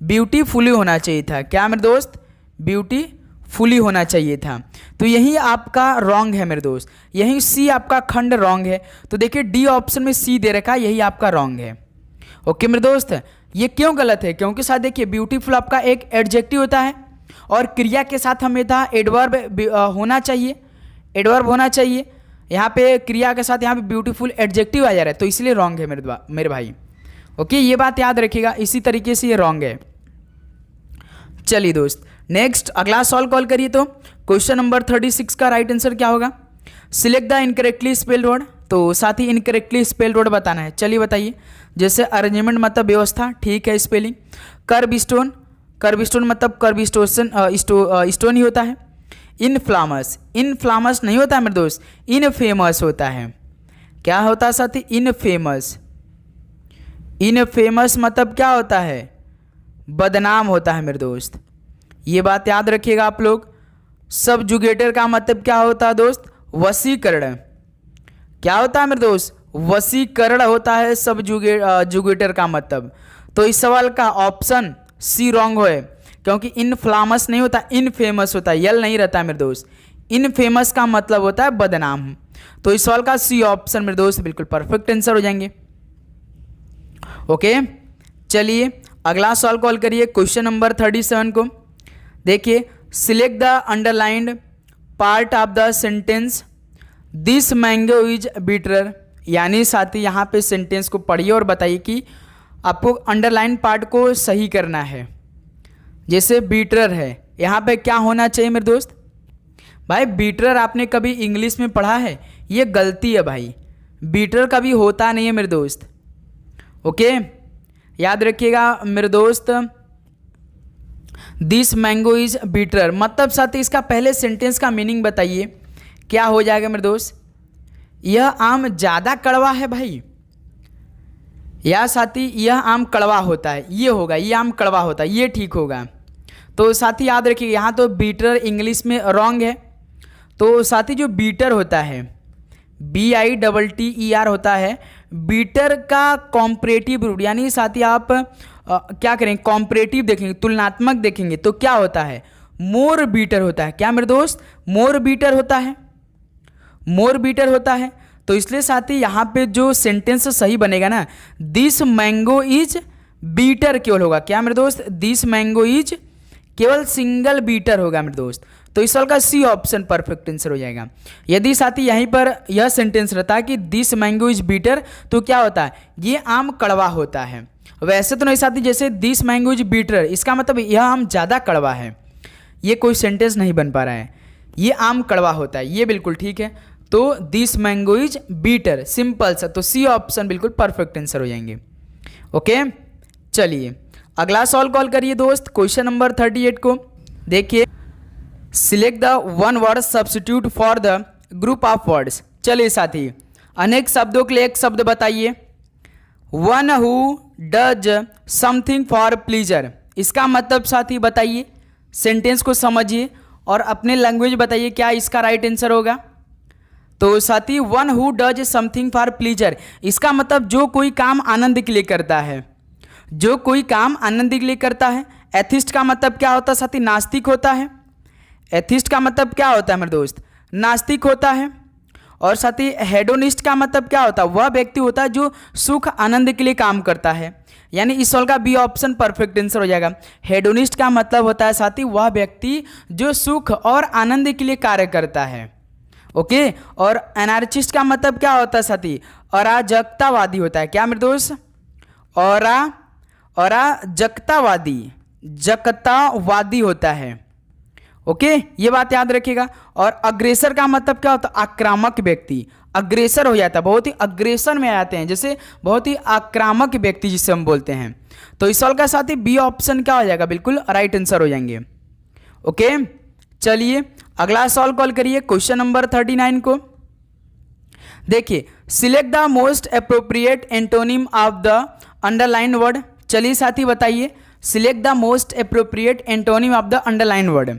S1: ब्यूटीफुली होना चाहिए था। क्या मेरे दोस्त, ब्यूटीफुली होना चाहिए था। तो यही आपका रॉन्ग है मेरे दोस्त, यही सी आपका खंड रॉन्ग है। तो देखिए डी ऑप्शन में सी दे रखा है, यही आपका रॉन्ग है। ओके मेरे दोस्त, ये क्यों गलत है, क्योंकि साथ देखिए ब्यूटीफुल आपका एक एडजेक्टिव होता है और क्रिया के साथ हमेशा एडवर्ब होना चाहिए, एडवर्ब होना चाहिए। यहाँ पे क्रिया के साथ यहाँ पे ब्यूटीफुल एडजेक्टिव आ जा रहा है, तो इसलिए रॉन्ग है मेरे भाई। ओके ये बात याद रखिएगा, इसी तरीके से ये रॉन्ग है। चलिए दोस्त नेक्स्ट अगला सॉल्व कॉल करिए। तो क्वेश्चन नंबर 36 का राइट आंसर क्या होगा, select the incorrectly spelled word. तो साथ ही इनकरेक्टली स्पेल्ड वर्ड बताना है। चलिए बताइए, जैसे अरेंजमेंट मतलब व्यवस्था, ठीक है स्पेलिंग। कर्ब स्टोन, कर्ब स्टोन मतलब कर्ब स्टोन ही होता है। इनफ्लामस, इनफ्लामस नहीं होता है मेरे दोस्त, इनफेमस होता है। क्या होता है साथी, इनफेमस। इनफेमस मतलब क्या होता है, बदनाम होता है मेरे दोस्त, ये बात याद रखिएगा आप लोग। सबजुगेटर का मतलब क्या होता है दोस्त, वशीकरण। क्या होता है मेरे दोस्त, वशीकरण होता है सबजुगेटर का मतलब। तो इस सवाल का ऑप्शन सी रॉन्ग है, क्योंकि इनफ्लामस नहीं होता, इनफेमस होता है, यल नहीं रहता है मेरे दोस्त। इनफेमस का मतलब होता है बदनाम। तो इस सवाल का सी ऑप्शन मेरे दोस्त बिल्कुल परफेक्ट आंसर हो जाएंगे। ओके चलिए अगला सवाल कॉल करिए, क्वेश्चन नंबर 37 को देखिए। Select the underlined part of the sentence, this mango is bitter. यानी साथी यहाँ पे सेंटेंस को पढ़िए और बताइए कि आपको अंडरलाइन पार्ट को सही करना है। जैसे बीटर है, यहाँ पे क्या होना चाहिए मेरे दोस्त, भाई बीटर आपने कभी इंग्लिश में पढ़ा है, ये गलती है भाई, बीटर कभी होता नहीं है मेरे दोस्त। ओके याद रखिएगा मेरे दोस्त, दिस मैंगो इज बीटर मतलब साथी इसका पहले सेंटेंस का मीनिंग बताइए, क्या हो जाएगा मेरे दोस्त, यह आम ज़्यादा कड़वा है भाई, या साथी यह आम कड़वा होता है, ये होगा, ये आम कड़वा होता है, ये ठीक होगा। तो साथी याद रखिए यहाँ तो बीटर इंग्लिश में रॉन्ग है। तो साथी जो बीटर होता है, BITTER होता है, बीटर का कॉम्परेटिव रूट, यानी साथी आप क्या करें, कॉम्परेटिव देखेंगे, तुलनात्मक देखेंगे तो क्या होता है, मोर बीटर होता है। क्या मेरे दोस्त, मोर बीटर होता है। मोर बीटर होता है। तो इसलिए साथी यहाँ पे जो सेंटेंस सही बनेगा ना, दिस मैंगो इज बीटर केवल होगा। क्या मेरे दोस्त, दिस मैंगो इज केवल सिंगल बीटर होगा मेरे दोस्त। तो इस सवाल का सी ऑप्शन परफेक्ट आंसर हो जाएगा। यदि साथी यहीं पर यह सेंटेंस रहता है कि दिस मैंगो इज बीटर, तो क्या होता है, ये आम कड़वा होता है। वैसे तो नहीं साथी, जैसे दिस मैंगो इज बीटर, इसका मतलब यह आम ज़्यादा कड़वा है, ये कोई सेंटेंस नहीं बन पा रहा है, ये आम कड़वा होता है, ये बिल्कुल ठीक है। तो this mango is better, simple सा, तो सी ऑप्शन बिल्कुल परफेक्ट आंसर हो जाएंगे। ओके, चलिए अगला सवाल कॉल करिए दोस्त, क्वेश्चन नंबर 38 को देखिए। Select the one word substitute for the group of words. चलिए साथी, अनेक शब्दों के लिए एक शब्द बताइए। One who does something for pleaser, इसका मतलब साथी बताइए, सेंटेंस को समझिए और अपने लैंग्वेज बताइए क्या इसका राइट आंसर होगा। तो साथी, one who does something for pleaser, इसका मतलब जो कोई काम आनंद के लिए करता है, जो कोई काम आनंद के लिए करता है। एथिस्ट का मतलब क्या होता है साथी, नास्तिक होता है। एथिस्ट का मतलब क्या होता है मेरे दोस्त, नास्तिक होता है। और साथी हेडोनिस्ट का मतलब क्या होता है, वह व्यक्ति होता है जो सुख आनंद के लिए काम करता है। यानी इस सवाल का बी ऑप्शन परफेक्ट आंसर हो जाएगा। हेडोनिस्ट का मतलब होता है साथी वह व्यक्ति जो सुख और आनंद के लिए कार्य करता है। ओके, और एनार्चिस्ट का मतलब क्या होता है साथी, अराजकतावादी होता है। क्या मेरे दोस्त, अराजकतावादी, जकतावादी होता है। ओके, ये बात याद रखिएगा। और अग्रेसर का मतलब क्या होता है, आक्रामक व्यक्ति, अग्रेसर हो जाता है, बहुत ही अग्रेसर में आ जाते हैं, जैसे बहुत ही आक्रामक व्यक्ति जिसे हम बोलते हैं। तो इस सवाल का साथी बी ऑप्शन क्या हो जाएगा, बिल्कुल राइट आंसर हो जाएंगे। ओके, चलिए अगला सवाल कॉल करिए, क्वेश्चन नंबर 39 को देखिए। Select the most appropriate antonym of the underline word. चलिए साथी बताइए, select the most appropriate antonym of the underline word.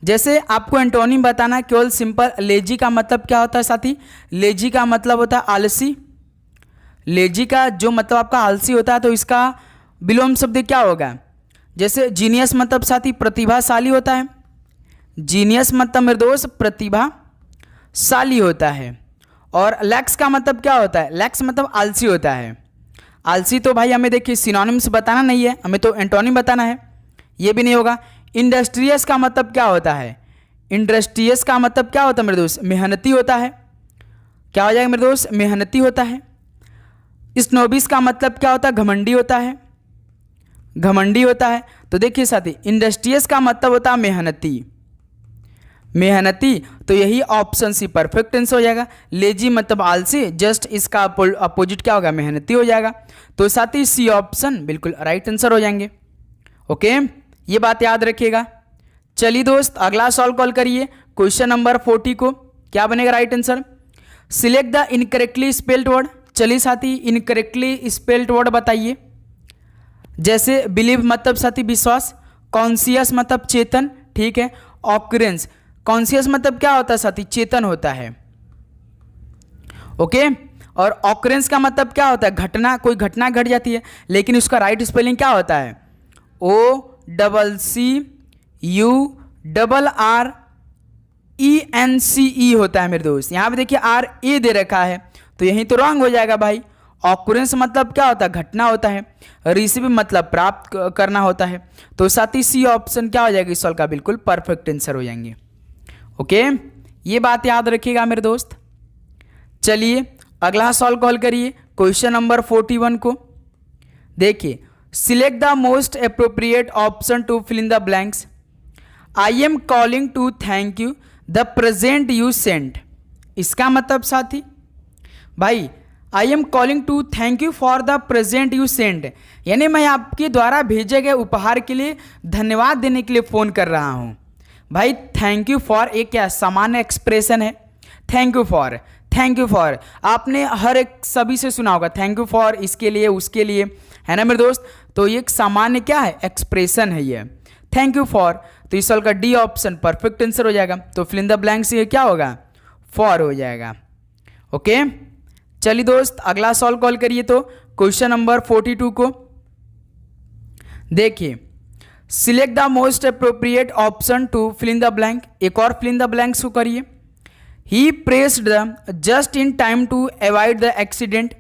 S1: जैसे आपको एंटोनिम बताना, केवल सिंपल लेजी का मतलब क्या होता है साथी, लेजी का मतलब होता है आलसी। लेजी का जो मतलब आपका आलसी होता है, तो इसका विलोम शब्द क्या होगा। जैसे जीनियस मतलब साथी प्रतिभाशाली होता है, जीनियस मतलब मेरे दोस्त प्रतिभाशाली होता है। और लैक्स का मतलब क्या होता है, लैक्स मतलब आलसी होता है। आलसी तो भाई हमें देखिए सिनोनिम्स बताना नहीं है, हमें तो एंटोनिम बताना है, ये भी नहीं होगा। इंडस्ट्रियस का मतलब क्या होता है, इंडस्ट्रियस का मतलब क्या होता है मेरे दोस्त, मेहनती होता है। क्या हो जाएगा मेरे दोस्त, मेहनती होता है। स्नोबिस का मतलब क्या होता है, घमंडी होता है, घमंडी होता है। तो देखिए साथी, इंडस्ट्रियस का मतलब होता है मेहनती, मेहनती, तो यही ऑप्शन सी परफेक्ट आंसर हो जाएगा। लेजी मतलब आलसी, जस्ट इसका अपोजिट क्या होगा, मेहनती हो जाएगा। तो साथी सी ऑप्शन बिल्कुल राइट आंसर हो जाएंगे। ओके, ये बात याद रखिएगा। चलिए दोस्त अगला सॉल्व कॉल करिए, क्वेश्चन नंबर 40 को क्या बनेगा right answer. Select the incorrectly spelled word. चलिए साथी, इनकरेक्टली स्पेल्ड वर्ड बताइए। जैसे बिलीव मतलब साथी विश्वास, कॉन्शियस मतलब चेतन, ठीक है। ऑकरेंस, कॉन्शियस मतलब क्या होता है साथी, चेतन होता है। ओके, और ऑकरेंस का मतलब क्या होता है, घटना, कोई घटना घट जाती है, लेकिन उसका राइट स्पेलिंग क्या होता है, OCCURRENCE होता है मेरे दोस्त। यहाँ पे देखिए RA दे रखा है, तो यही तो रॉन्ग हो जाएगा भाई। ऑकरेंस मतलब क्या होता है, घटना होता है। रिसीव मतलब प्राप्त करना होता है। तो साथी सी ऑप्शन क्या हो जाएगा इस सवाल का, बिल्कुल परफेक्ट आंसर हो जाएंगे। ओके, ये बात याद रखिएगा मेरे दोस्त। चलिए अगला सवाल कॉल करिए, क्वेश्चन नंबर 41 को देखिए। Select the most appropriate option to fill in the blanks. I am calling to thank you the present you sent. इसका मतलब साथी भाई, I am calling to thank you for the present you sent, यानी मैं आपके द्वारा भेजे गए उपहार के लिए धन्यवाद देने के लिए फ़ोन कर रहा हूँ। भाई थैंक यू फॉर एक क्या सामान्य एक्सप्रेशन है, thank you for, thank you for आपने हर एक सभी से सुना होगा, थैंक यू फॉर इसके लिए उसके लिए, है ना मेरे दोस्त। तो ये एक सामान्य क्या है, एक्सप्रेशन है ये, थैंक यू फॉर। तो इस सवाल का डी ऑप्शन परफेक्ट आंसर हो जाएगा। तो फिल इन द ब्लैंक्स ये क्या होगा, फॉर हो जाएगा। ओके, चलिए दोस्त अगला सॉल्व कॉल करिए, तो क्वेश्चन नंबर 42 को देखिए। Select the most appropriate option to fill in the blank. एक और फिल इन द ब्लैंक्स को करिए। He pressed just in time to avoid the accident,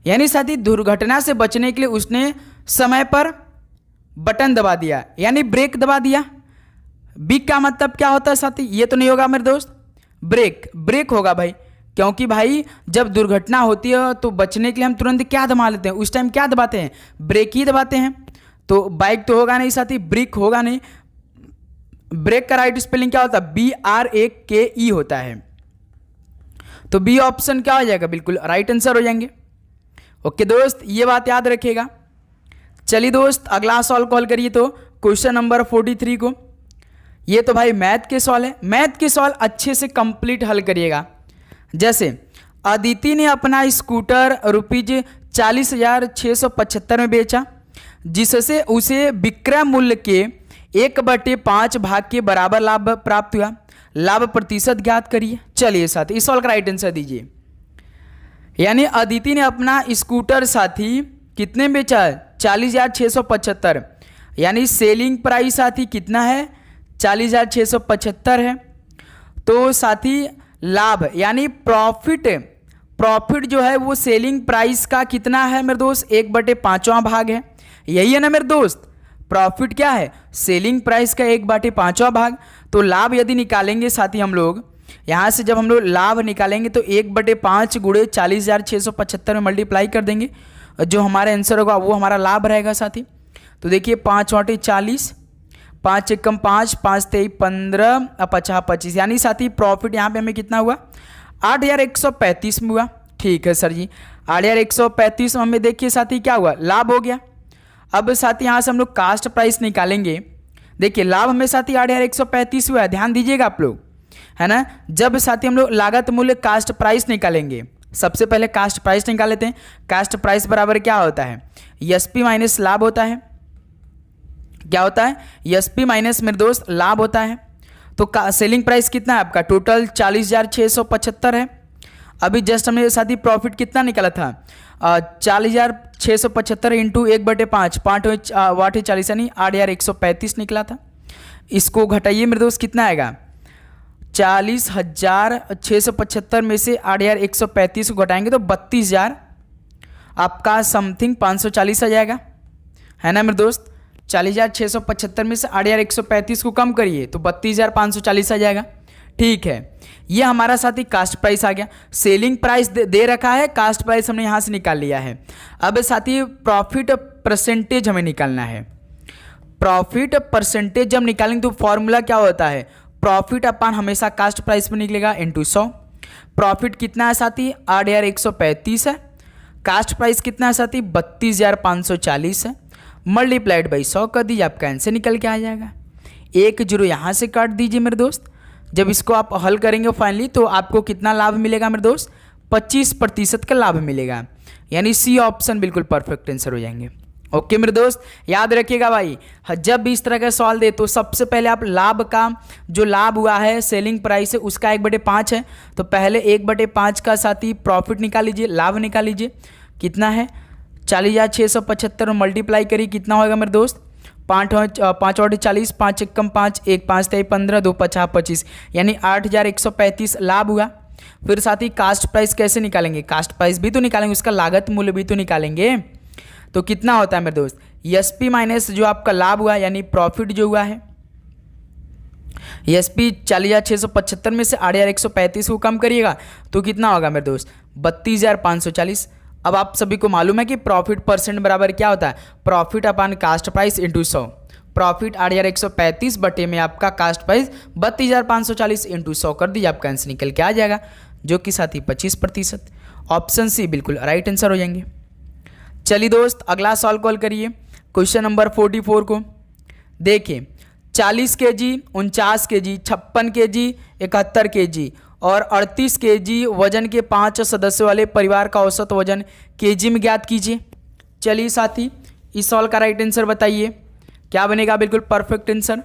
S1: यानी साथी दुर्घटना से बचने के लिए उसने समय पर बटन दबा दिया, यानी ब्रेक दबा दिया। बिग का मतलब क्या होता है साथी? ये तो नहीं होगा मेरे दोस्त, ब्रेक होगा भाई, क्योंकि भाई जब दुर्घटना होती है तो बचने के लिए हम तुरंत क्या दबा लेते हैं, उस टाइम क्या दबाते हैं? ब्रेक ही दबाते हैं। तो बाइक तो होगा नहीं साथी, ब्रेक होगा नहीं। ब्रेक का राइट स्पेलिंग क्या होता है? BRAKE होता है। तो बी ऑप्शन क्या हो जाएगा? बिल्कुल राइट आंसर हो जाएंगे। ओके दोस्त, ये बात याद रखिएगा। चलिए दोस्त अगला सवाल कॉल करिए तो क्वेश्चन नंबर 43 को। ये तो भाई मैथ के सवाल है, मैथ के सवाल अच्छे से कंप्लीट हल करिएगा। जैसे अदिति ने अपना स्कूटर ₹40,675 में बेचा, जिससे उसे विक्रय मूल्य के 1/5 भाग के बराबर लाभ प्राप्त हुआ। लाभ प्रतिशत ज्ञात करिए। चलिए साथी इस सवाल का राइट आंसर दीजिए। यानी अदिति ने अपना स्कूटर साथी कितने में बेचा? 40,675, यानी सेलिंग प्राइस साथी कितना है? 40,675 है। तो साथी लाभ यानी प्रॉफिट जो है वो सेलिंग प्राइस का कितना है मेरे दोस्त? 1/5वां भाग है। यही है ना मेरे दोस्त, प्रॉफिट क्या है? सेलिंग प्राइस का 1/5वां भाग। तो लाभ यदि निकालेंगे साथी हम लोग यहाँ से, जब हम लोग लाभ निकालेंगे तो 1/5 गुणे 40,675 में मल्टीप्लाई कर देंगे, जो हमारा आंसर होगा वो हमारा लाभ रहेगा साथी। तो देखिए 5×8 40, 5 एकम 5, 5 तेई 15, 50 25, यानी साथी प्रॉफिट यहाँ पे हमें कितना हुआ? 8,135 में हुआ। ठीक है सर जी, 8,135 में हमें देखिए साथी क्या हुआ? लाभ हो गया। अब साथी यहाँ से हम लोग कास्ट प्राइस निकालेंगे। देखिए लाभ हमें साथी 8,135 हुआ है, ध्यान दीजिएगा आप लोग, है ना। जब साथी हम लोग लागत मूल्य कास्ट प्राइस निकालेंगे, सबसे पहले कास्ट प्राइस निकाल लेते हैं। कास्ट प्राइस बराबर क्या होता है? एसपी माइनस लाभ होता है। क्या होता है? एसपी माइनस मेरे दोस्त लाभ होता है। तो सेलिंग प्राइस कितना है आपका? टोटल 40,675 है। अभी जस्ट हमने साथी प्रॉफिट कितना निकाला था? 40,675 इंटू 1/5, 5 40 यानी 8,135 निकला था। इसको घटाइए मेरे दोस्त, कितना आएगा? 40,675 में से 8,135 को घटाएंगे तो 32,000 आपका समथिंग 540 आ जाएगा, है ना मेरे दोस्त। 40,675 में से 8,135 को कम करिए तो 32,540 आ जाएगा। ठीक है, ये हमारा साथी कास्ट प्राइस आ गया। सेलिंग प्राइस दे रखा है, कास्ट प्राइस हमने यहाँ से निकाल लिया है। अब साथी प्रॉफिट परसेंटेज हमें निकालना है। प्रॉफिट परसेंटेज जब निकालेंगे तो फॉर्मूला क्या होता है? प्रॉफिट अपन हमेशा कास्ट प्राइस पर निकलेगा इंटू 100। प्रॉफिट कितना है साथी? 8,135 है। कास्ट प्राइस कितना है साथी? 32,540 है। मल्टीप्लाइड बाई 100 कर दीजिए, आपका आंसर निकल के आ जाएगा। 1 0 यहाँ से काट दीजिए मेरे दोस्त। जब इसको आप हल करेंगे फाइनली तो आपको कितना लाभ मिलेगा मेरे दोस्त? 25% का लाभ मिलेगा, यानी सी ऑप्शन बिल्कुल परफेक्ट आंसर हो जाएंगे। ओके मेरे दोस्त, याद रखिएगा भाई, जब भी इस तरह का सवाल दे तो सबसे पहले आप लाभ का, जो लाभ हुआ है सेलिंग प्राइस है उसका 1/5 है, तो पहले 1/5 का साथी प्रॉफिट निकाल लीजिए, लाभ निकाल लीजिए। कितना है? 40,675 मल्टीप्लाई करिए, कितना होगा मेरे दोस्त? 5 × 40, 5 एकम 5, 1 5 तेई 15, 2 50 25, यानी 8,135 लाभ हुआ। फिर साथी कास्ट प्राइस कैसे निकालेंगे? कास्ट प्राइस भी तो निकालेंगे, उसका लागत मूल्य भी तो निकालेंगे। तो कितना होता है मेरे दोस्त? एसपी माइनस जो आपका लाभ हुआ यानी प्रॉफिट जो हुआ है, एसपी 40,675 में से 8,135 को कम करिएगा तो कितना होगा मेरे दोस्त? 32,540। अब आप सभी को मालूम है कि प्रॉफिट परसेंट बराबर क्या होता है? Profit upon cost price into 100। Profit 8,135 बटे में आपका कास्ट प्राइस 32,540 इंटू 100 कर दीजिए, आपका आंसर निकल के आ जाएगा, जो कि साथी 25%। ऑप्शन सी बिल्कुल राइट आंसर हो जाएंगे। चलिए दोस्त अगला सवाल कॉल करिए, क्वेश्चन नंबर 44 को। देखिए 40 kg, 49 kg, 56 kg, 71 kg और 38 kg वजन के 5 सदस्यों वाले परिवार का औसत वजन kg में ज्ञात कीजिए। चलिए साथी इस सवाल का राइट आंसर बताइए, क्या बनेगा? बिल्कुल परफेक्ट आंसर।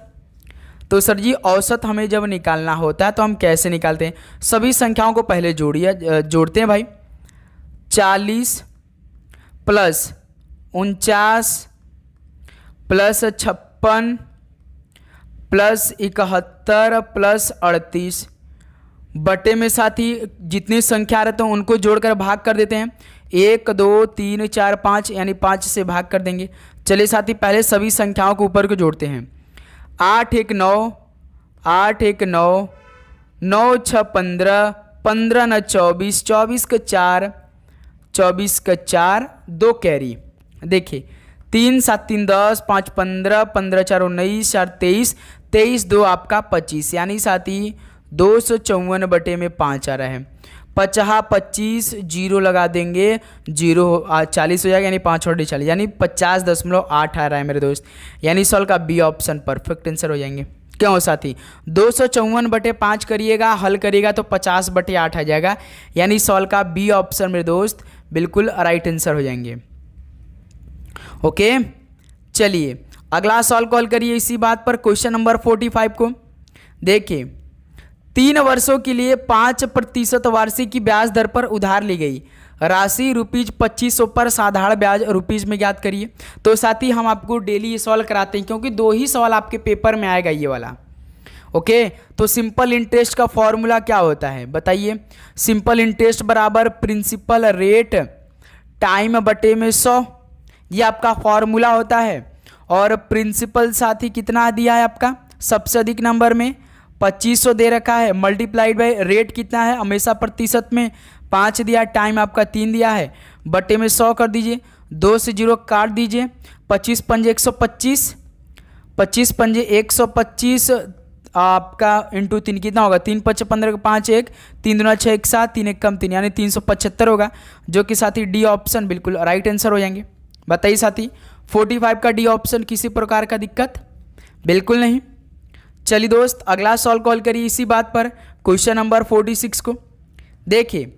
S1: तो सर जी औसत हमें जब निकालना होता है तो हम कैसे निकालते हैं? सभी संख्याओं को पहले जोड़ते हैं भाई। 40 प्लस 49 प्लस 56 प्लस 71 प्लस 38 बटे में साथी जितनी संख्या रहते हैं उनको जोड़कर भाग कर देते हैं। 1 2 3 4 5 यानी 5 से भाग कर देंगे। चलिए साथी पहले सभी संख्याओं को ऊपर को जोड़ते हैं। 8 1 9, 8 1 9, 9 6 15, 15 9 24, 24 का 4, 24 का 4, 2 कैरी। देखिए 3 7 3 10, 5 15, 15 4 19, 4 23, 23 2 आपका 25 यानी साथी 254 बटे में 5 आ रहा है। 50 25 जीरो लगा देंगे, जीरो 40 हो जाएगा यानी 5 और 40 यानी 50.8 आ रहा है मेरे दोस्त। यानी सॉल्व का बी ऑप्शन परफेक्ट आंसर हो जाएंगे। क्यों साथी 254 बटे 5 करिएगा, हल करिएगा तो 50 बटे 8 आ जाएगा। यानी सॉल्व का बी ऑप्शन मेरे दोस्त बिल्कुल राइट आंसर हो जाएंगे। ओके चलिए अगला सॉल्व कॉल करिए इसी बात पर क्वेश्चन नंबर 45 को। देखिए 3 वर्षों के लिए 5% वार्षिक की ब्याज दर पर उधार ली गई राशि ₹2500 पर साधारण ब्याज रुपीज में ज्ञात करिए। तो साथ ही हम आपको डेली ये सवाल कराते हैं क्योंकि 2 ही सवाल आपके पेपर में आएगा ये वाला। ओके तो सिंपल इंटरेस्ट का फॉर्मूला क्या होता है बताइए। सिंपल इंटरेस्ट बराबर प्रिंसिपल रेट टाइम बटे में 100, ये आपका फॉर्मूला होता है। और प्रिंसिपल साथ ही कितना दिया है आपका सबसे अधिक नंबर में 2500 दे रखा है, मल्टीप्लाइड बाय रेट कितना है हमेशा प्रतिशत में 5 दिया, टाइम आपका 3 दिया है, बटे में 100 कर दीजिए, 2 से 0 काट दीजिए, 25 पंजे 125, 25 पंजे 125 आपका इंटू 3 कितना होगा 3 5 15 5 1 3 दूना 6 1 7 3 1 कम 3 यानी 375 होगा, जो कि साथी डी ऑप्शन बिल्कुल राइट आंसर हो जाएंगे। बताइए साथी 45 का डी ऑप्शन किसी प्रकार का दिक्कत बिल्कुल नहीं। चलिए दोस्त अगला सॉल्व कॉल करिए इसी बात पर क्वेश्चन नंबर 46 को। देखिए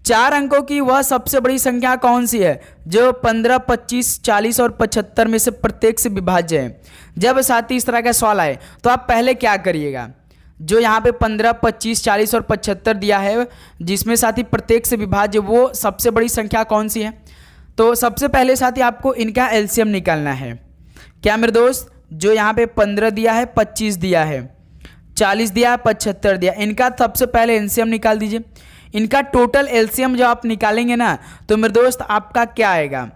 S1: 4 अंकों की वह सबसे बड़ी संख्या कौन सी है जो 15 25 40 और 75 में से प्रत्येक से विभाज्य है। जब साथी इस तरह का सवाल आए तो आप पहले क्या करिएगा, जो यहाँ पे 15 25 40 और 75 दिया है जिसमें साथी प्रत्येक से विभाज्य वो सबसे बड़ी संख्या कौन सी है। तो सबसे पहले साथी आपको इनका एलसीएम निकालना है। क्या मेरे दोस्त जो यहाँ पे 15 दिया है 25 दिया है 40 दिया है 75 दिया, इनका सबसे पहले एलसीएम निकाल दीजिए। इनका टोटल एलसीएम जब आप निकालेंगे ना तो मेरे दोस्त आपका क्या आएगा,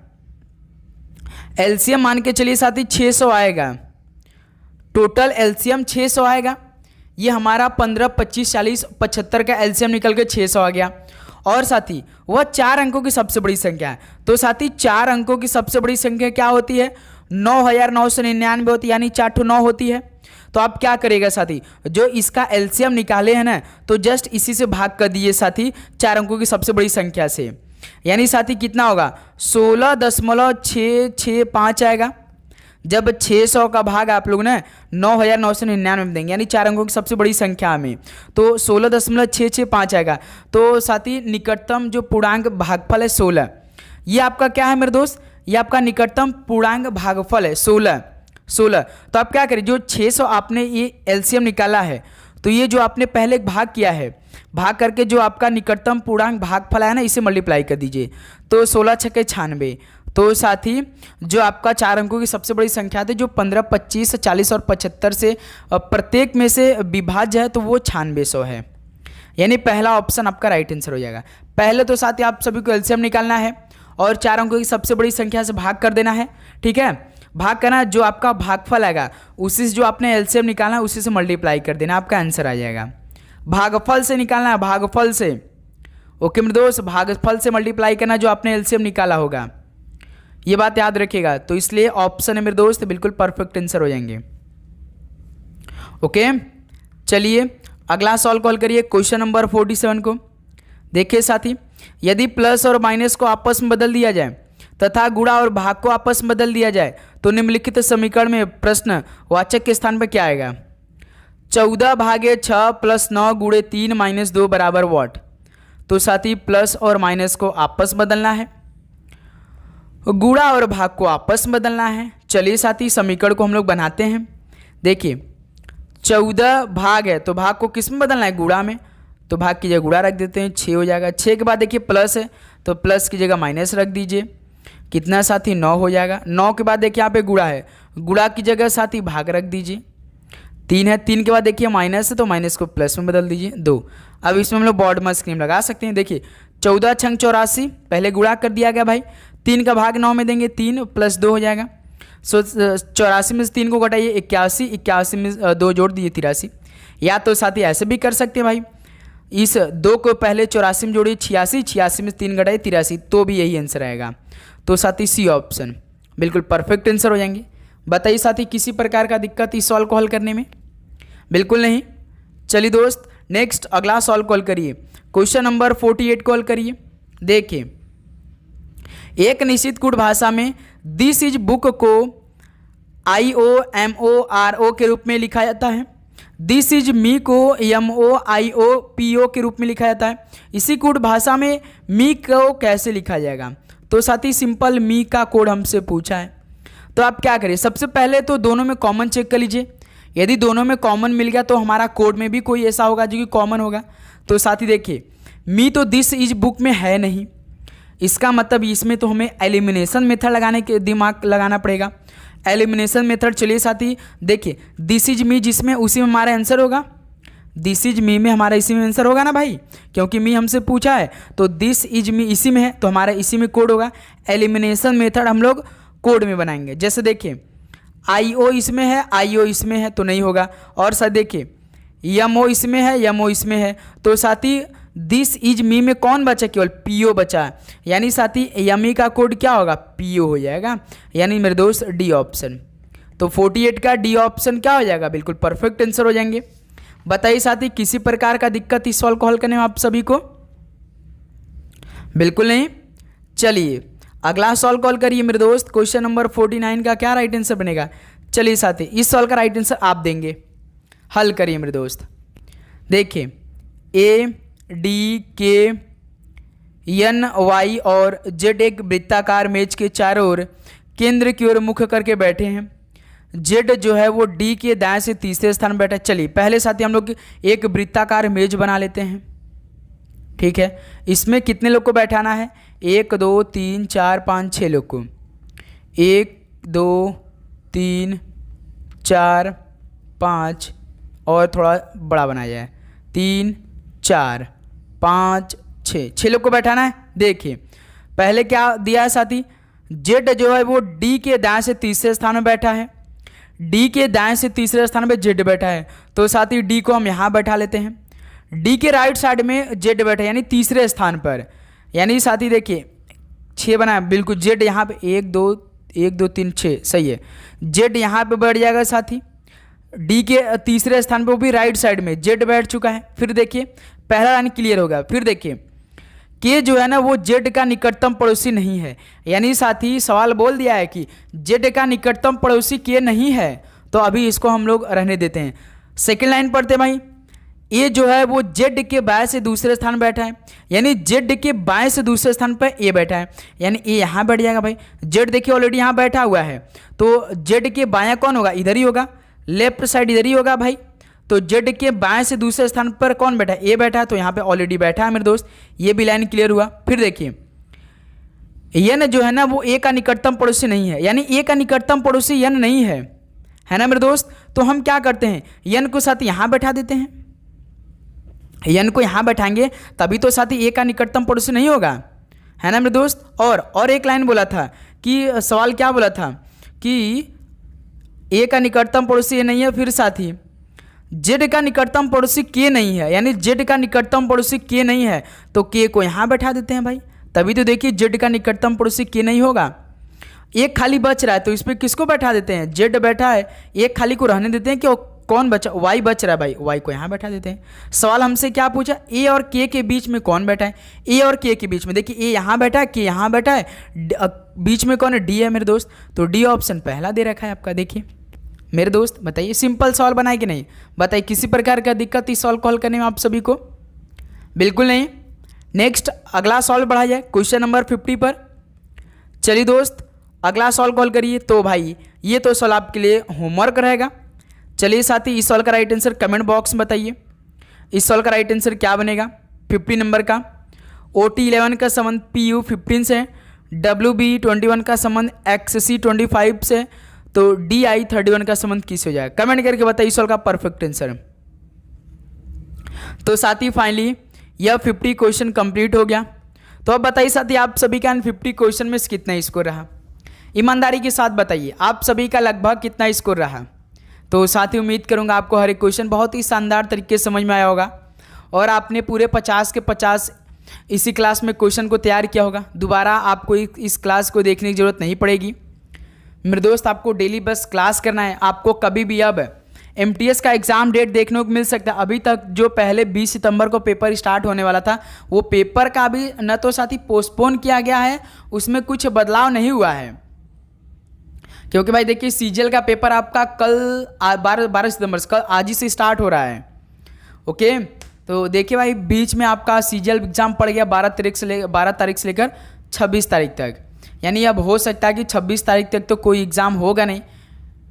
S1: एलसीएम मान के चलिए साथी 600 आएगा, टोटल एलसीएम 600 आएगा। ये हमारा 15 25 40 75 का एलसीएम निकल के 600 आ गया। और साथी वह 4 अंकों की सबसे बड़ी संख्या है, तो साथी 4 अंकों की सबसे बड़ी संख्या क्या होती है 9999 होती है, यानी 4 ठो 9 होती है। तो आप क्या करेगा साथी जो इसका एलसीएम निकाले हैं ना तो जस्ट इसी से भाग कर दिए साथी 4 अंकों की सबसे बड़ी संख्या से, यानी साथी कितना होगा 16.665 आएगा। जब 600 का भाग आप लोग ना 9999 में देंगे यानी 4 अंकों की सबसे बड़ी संख्या में तो 16.665 आएगा। तो साथी निकटतम जो पूर्णांक भागफल है 16, ये आपका क्या है मेरे दोस्त, ये आपका निकटतम पूर्णांक भागफल है 16। तो आप क्या करें जो 600 आपने ये एलसीएम निकाला है तो ये जो आपने पहले भाग किया है भाग करके जो आपका निकटतम पूर्णांक भागफल है ना इसे मल्टीप्लाई कर दीजिए तो 16 छक्के 96। तो साथी जो आपका 4 अंकों की सबसे बड़ी संख्या थी जो 15 25 40 और 75 से प्रत्येक में से विभाज्य है तो वो 9600 है, यानी पहला ऑप्शन आपका राइट आंसर हो जाएगा। पहले तो साथी आप सभी को एलसीएम निकालना है और 4 अंकों की सबसे बड़ी संख्या से भाग कर देना है, ठीक है। भाग करना जो आपका भागफल आएगा उसी से जो आपने एलसीएम निकालना है उसी से मल्टीप्लाई कर देना, आपका आंसर आ जाएगा। भागफल से निकालना है, भागफल से, ओके मेरे दोस्त, भागफल से मल्टीप्लाई करना जो आपने एलसीएम निकाला होगा, ये बात याद रखिएगा। तो इसलिए ऑप्शन है मेरे दोस्त बिल्कुल परफेक्ट आंसर हो जाएंगे। ओके चलिए अगला सॉल्व कॉल करिए क्वेश्चन नंबर 47 को। देखिए साथी यदि प्लस और माइनस को आपस में बदल दिया जाए तथा गुणा और भाग को आपस में बदल दिया जाए तो निम्नलिखित समीकरण में प्रश्न वाचक के स्थान पर क्या आएगा। 14/6 + 9 × 3 - 2 बराबर व्हाट। तो साथी प्लस और माइनस को आपस बदलना है, गुणा और भाग को आपस में बदलना है। चलिए साथी समीकरण को हम लोग बनाते हैं। देखिए 14 भाग है तो भाग को किस में बदलना है, गुणा में, तो भाग की जगह गुणा रख देते हैं 6 हो जाएगा। 6 के बाद देखिए प्लस है तो प्लस की जगह माइनस रख दीजिए, कितना साथी 9 हो जाएगा। 9 के बाद देखिए यहाँ पे गुणा है, गुणा की जगह साथी भाग रख दीजिए। 3 है, 3 के बाद देखिए माइनस है तो माइनस को प्लस में बदल दीजिए 2। अब इसमें हम लोग बॉर्डमस स्कीम लगा सकते हैं। देखिए 14 छंग 84, पहले गुणा कर दिया गया भाई, 3 का भाग 9 में देंगे, 3 + 2 हो जाएगा। सो 84 में से 3 को घटाइए 81, 81 में 2 जोड़ दिए 83। या तो साथी ऐसे भी कर सकते हैं भाई, इस 2 को पहले 84 में जोड़िए 86, 86 में 3 घटाइए 83, तो भी यही आंसर आएगा। तो साथी सी ऑप्शन बिल्कुल परफेक्ट आंसर हो जाएंगे। बताइए साथी किसी प्रकार का दिक्कत इस सॉल्व को हल करने में? बिल्कुल नहीं। चलिए दोस्त नेक्स्ट अगला सॉल्व कॉल करिए, क्वेश्चन नंबर 48 कॉल करिए। देखिए एक निश्चित कूट भाषा में दिस इज बुक को IOMORO के रूप में लिखा जाता है, दिस इज मी को MOIOPO के रूप में लिखा जाता है। इसी कूट भाषा में मी को कैसे लिखा जाएगा? तो साथी सिंपल मी का कोड हमसे पूछा है, तो आप क्या करिए, सबसे पहले तो दोनों में कॉमन चेक कर लीजिए। यदि दोनों में कॉमन मिल गया तो हमारा कोड में भी कोई ऐसा होगा जो कि कॉमन होगा। तो साथी देखिए मी तो दिस इज बुक में है नहीं, इसका मतलब इसमें तो हमें एलिमिनेशन मेथड लगाने के दिमाग लगाना पड़ेगा। एलिमिनेशन मेथड, चलिए साथी देखिए दिस इज मी जिसमें उसी में हमारा आंसर होगा, दिस इज मी में हमारा इसी में आंसर होगा ना भाई, क्योंकि मी हमसे पूछा है। तो दिस इज मी इसी में है तो हमारा इसी में कोड होगा। एलिमिनेशन मेथड हम लोग कोड में बनाएंगे। जैसे देखिए IO इसमें है, IO इसमें है तो नहीं होगा। और साथ देखिए MO इसमें है, MO इसमें है, तो साथी दिस इज मी में कौन बचा? केवल PO बचा है, यानी साथी यमी का कोड क्या होगा? PO हो जाएगा, यानी मेरे दोस्त डी ऑप्शन। तो 48 का डी ऑप्शन क्या हो जाएगा? बिल्कुल परफेक्ट आंसर हो जाएंगे। बताइए साथी किसी प्रकार का दिक्कत इस सॉल्व को हल करने में आप सभी को? बिल्कुल नहीं। चलिए अगला सॉल्व कॉल करिए मेरे दोस्त, क्वेश्चन नंबर 49 का क्या राइट आंसर बनेगा? चलिए साथी इस सॉल्व का राइट आंसर आप देंगे, हल करिए मेरे दोस्त। देखिए ADKNY और Z एक वृत्ताकार मेज के चारों ओर केंद्र की ओर मुख करके बैठे हैं। Z जो है वो D के दाएं से तीसरे स्थान पर बैठा है। चलिए पहले साथी हम लोग एक वृत्ताकार मेज बना लेते हैं, ठीक है। इसमें कितने लोग को बैठाना है? 1 2 3 4 5 6 लोग को। 1 2 3 4 5 और थोड़ा बड़ा बनाया जाए, 3 4 5 6 लोग को बैठाना है। देखिए पहले क्या दिया है साथी, Z जो है वो D के दाएं से तीसरे स्थान में बैठा है, D के दाएं से तीसरे स्थान पे Z बैठा है, तो साथी D को हम यहाँ बैठा लेते हैं। D के राइट साइड में Z बैठा है यानी तीसरे स्थान पर, यानी साथी देखिए 6 बना है, बिल्कुल Z यहाँ पे 1 2 3 6 सही है। Z यहाँ पे बैठ जाएगा साथी, D के तीसरे स्थान पे वो भी राइट साइड में Z बैठ चुका है। फिर देखिए पहला लाइन क्लियर होगा। फिर देखिए K जो है ना वो Z का निकटतम पड़ोसी नहीं है, यानी साथी सवाल बोल दिया है कि Z का निकटतम पड़ोसी K नहीं है, तो अभी इसको हम लोग रहने देते हैं। सेकेंड लाइन पढ़ते भाई, A जो है वो Z के बाएं से दूसरे स्थान बैठा है, यानी Z के बाएं से दूसरे स्थान पर A बैठा है, यानी A यहाँ बैठ जाएगा भाई। Z देखिए ऑलरेडी यहाँ बैठा हुआ है, तो Z के बायां कौन होगा? इधर ही होगा, लेफ्ट साइड इधर ही होगा भाई। तो Z के बाएं से दूसरे स्थान पर कौन बैठा है? A बैठा है, तो यहाँ पे ऑलरेडी बैठा है मेरे दोस्त। ये भी लाइन क्लियर हुआ। फिर देखिए N जो है ना वो A का निकटतम पड़ोसी नहीं है, यानी A का निकटतम पड़ोसी N नहीं है ना मेरे दोस्त। तो हम क्या करते हैं, N को साथ यहाँ बैठा देते हैं। N को यहाँ बैठाएंगे तभी तो साथी A का निकटतम पड़ोसी नहीं होगा, है ना मेरे दोस्त। और एक लाइन बोला था कि सवाल क्या बोला था कि A का निकटतम पड़ोसी ये नहीं है, फिर साथी Z का निकटतम पड़ोसी K नहीं है, यानी Z का निकटतम पड़ोसी K नहीं है, तो K को यहाँ बैठा देते हैं भाई। तभी तो देखिए Z का निकटतम पड़ोसी K नहीं होगा। एक खाली बच रहा है तो इस पर किसको बैठा देते हैं? Z बैठा है, एक खाली को रहने देते हैं कि कौन बचा? Y बच रहा है भाई, Y को यहाँ बैठा देते हैं। सवाल हमसे क्या पूछा? A और K के बीच में कौन बैठा है? A और K के बीच में देखिए A यहाँ बैठा है, K यहाँ बैठा है, बीच में कौन है? D है मेरे दोस्त। तो D ऑप्शन पहला दे रखा है आपका। देखिए मेरे दोस्त बताइए सिंपल सॉल्व बनाए कि नहीं? बताइए किसी प्रकार का दिक्कत इस सॉल्व कॉल करने में आप सभी को? बिल्कुल नहीं। नेक्स्ट अगला सॉल्व बढ़ा जाए क्वेश्चन नंबर 50 पर। चलिए दोस्त अगला सॉल्व कॉल करिए। तो भाई ये तो सॉल्व आपके लिए होमवर्क रहेगा। चलिए साथी इस सॉल्व का राइट आंसर कमेंट बॉक्स में बताइए। इस सॉल्व का राइट आंसर क्या बनेगा? 50 नंबर का OT11 का संबंध PU 15 से, WB21 का संबंध XC 25 से, तो DI 31 का संबंध किस हो जाएगा? कमेंट करके बताइए इस सॉल्व का परफेक्ट आंसर। तो साथी फाइनली यह 50 क्वेश्चन कंप्लीट हो गया। तो अब बताइए साथी, आप सभी का इन 50 क्वेश्चन में कितना स्कोर रहा? ईमानदारी के साथ बताइए, आप सभी का लगभग कितना स्कोर रहा? तो साथी उम्मीद करूंगा आपको हर एक क्वेश्चन बहुत ही शानदार तरीके से समझ में आया होगा और आपने पूरे 50 के 50 इसी क्लास में क्वेश्चन को तैयार किया होगा। दोबारा आपको इस क्लास को देखने की ज़रूरत नहीं पड़ेगी मेरे दोस्त। आपको डेली बस क्लास करना है। आपको कभी भी अब MTS का एग्ज़ाम डेट देखने को मिल सकता है। अभी तक जो पहले 20 सितंबर को पेपर स्टार्ट होने वाला था, वो पेपर का भी न तो साथी पोस्टपोन किया गया है, उसमें कुछ बदलाव नहीं हुआ है। क्योंकि भाई देखिए, CGL का पेपर आपका कल 12 सितंबर से, कल आज ही से स्टार्ट हो रहा है। ओके, तो देखिए भाई, बीच में आपका CGL एग्ज़ाम पड़ गया 12 तारीख से लेकर 26 तारीख तक। यानी अब हो सकता है कि 26 तारीख तक तो कोई एग्ज़ाम होगा नहीं,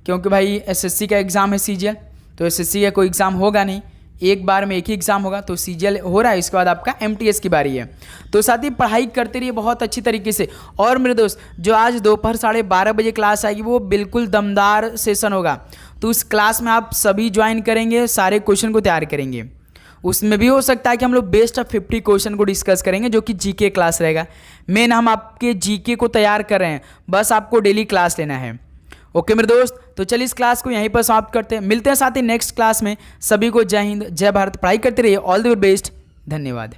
S1: क्योंकि भाई SSC का एग्ज़ाम है CGL, तो SSC का कोई एग्ज़ाम होगा नहीं। एक बार में एक ही एग्ज़ाम होगा, तो CGL हो रहा है, इसके बाद आपका MTS की बारी है। तो साथ ही पढ़ाई करते रहिए बहुत अच्छी तरीके से। और मेरे दोस्त, जो आज दोपहर 12:30 बजे क्लास आएगी, वो बिल्कुल दमदार सेशन होगा। तो उस क्लास में आप सभी ज्वाइन करेंगे, सारे क्वेश्चन को तैयार करेंगे। उसमें भी हो सकता है कि हम लोग बेस्ट ऑफ 50 क्वेश्चन को डिस्कस करेंगे, जो कि GK क्लास रहेगा। मेन हम आपके GK को तैयार कर रहे हैं, बस आपको डेली क्लास लेना है। ओके मेरे दोस्त, तो चलिए इस क्लास को यहीं पर समाप्त करते हैं। मिलते हैं साथ ही नेक्स्ट क्लास में। सभी को जय हिंद, जय भारत। पढ़ाई करते रहिए। All the best. धन्यवाद।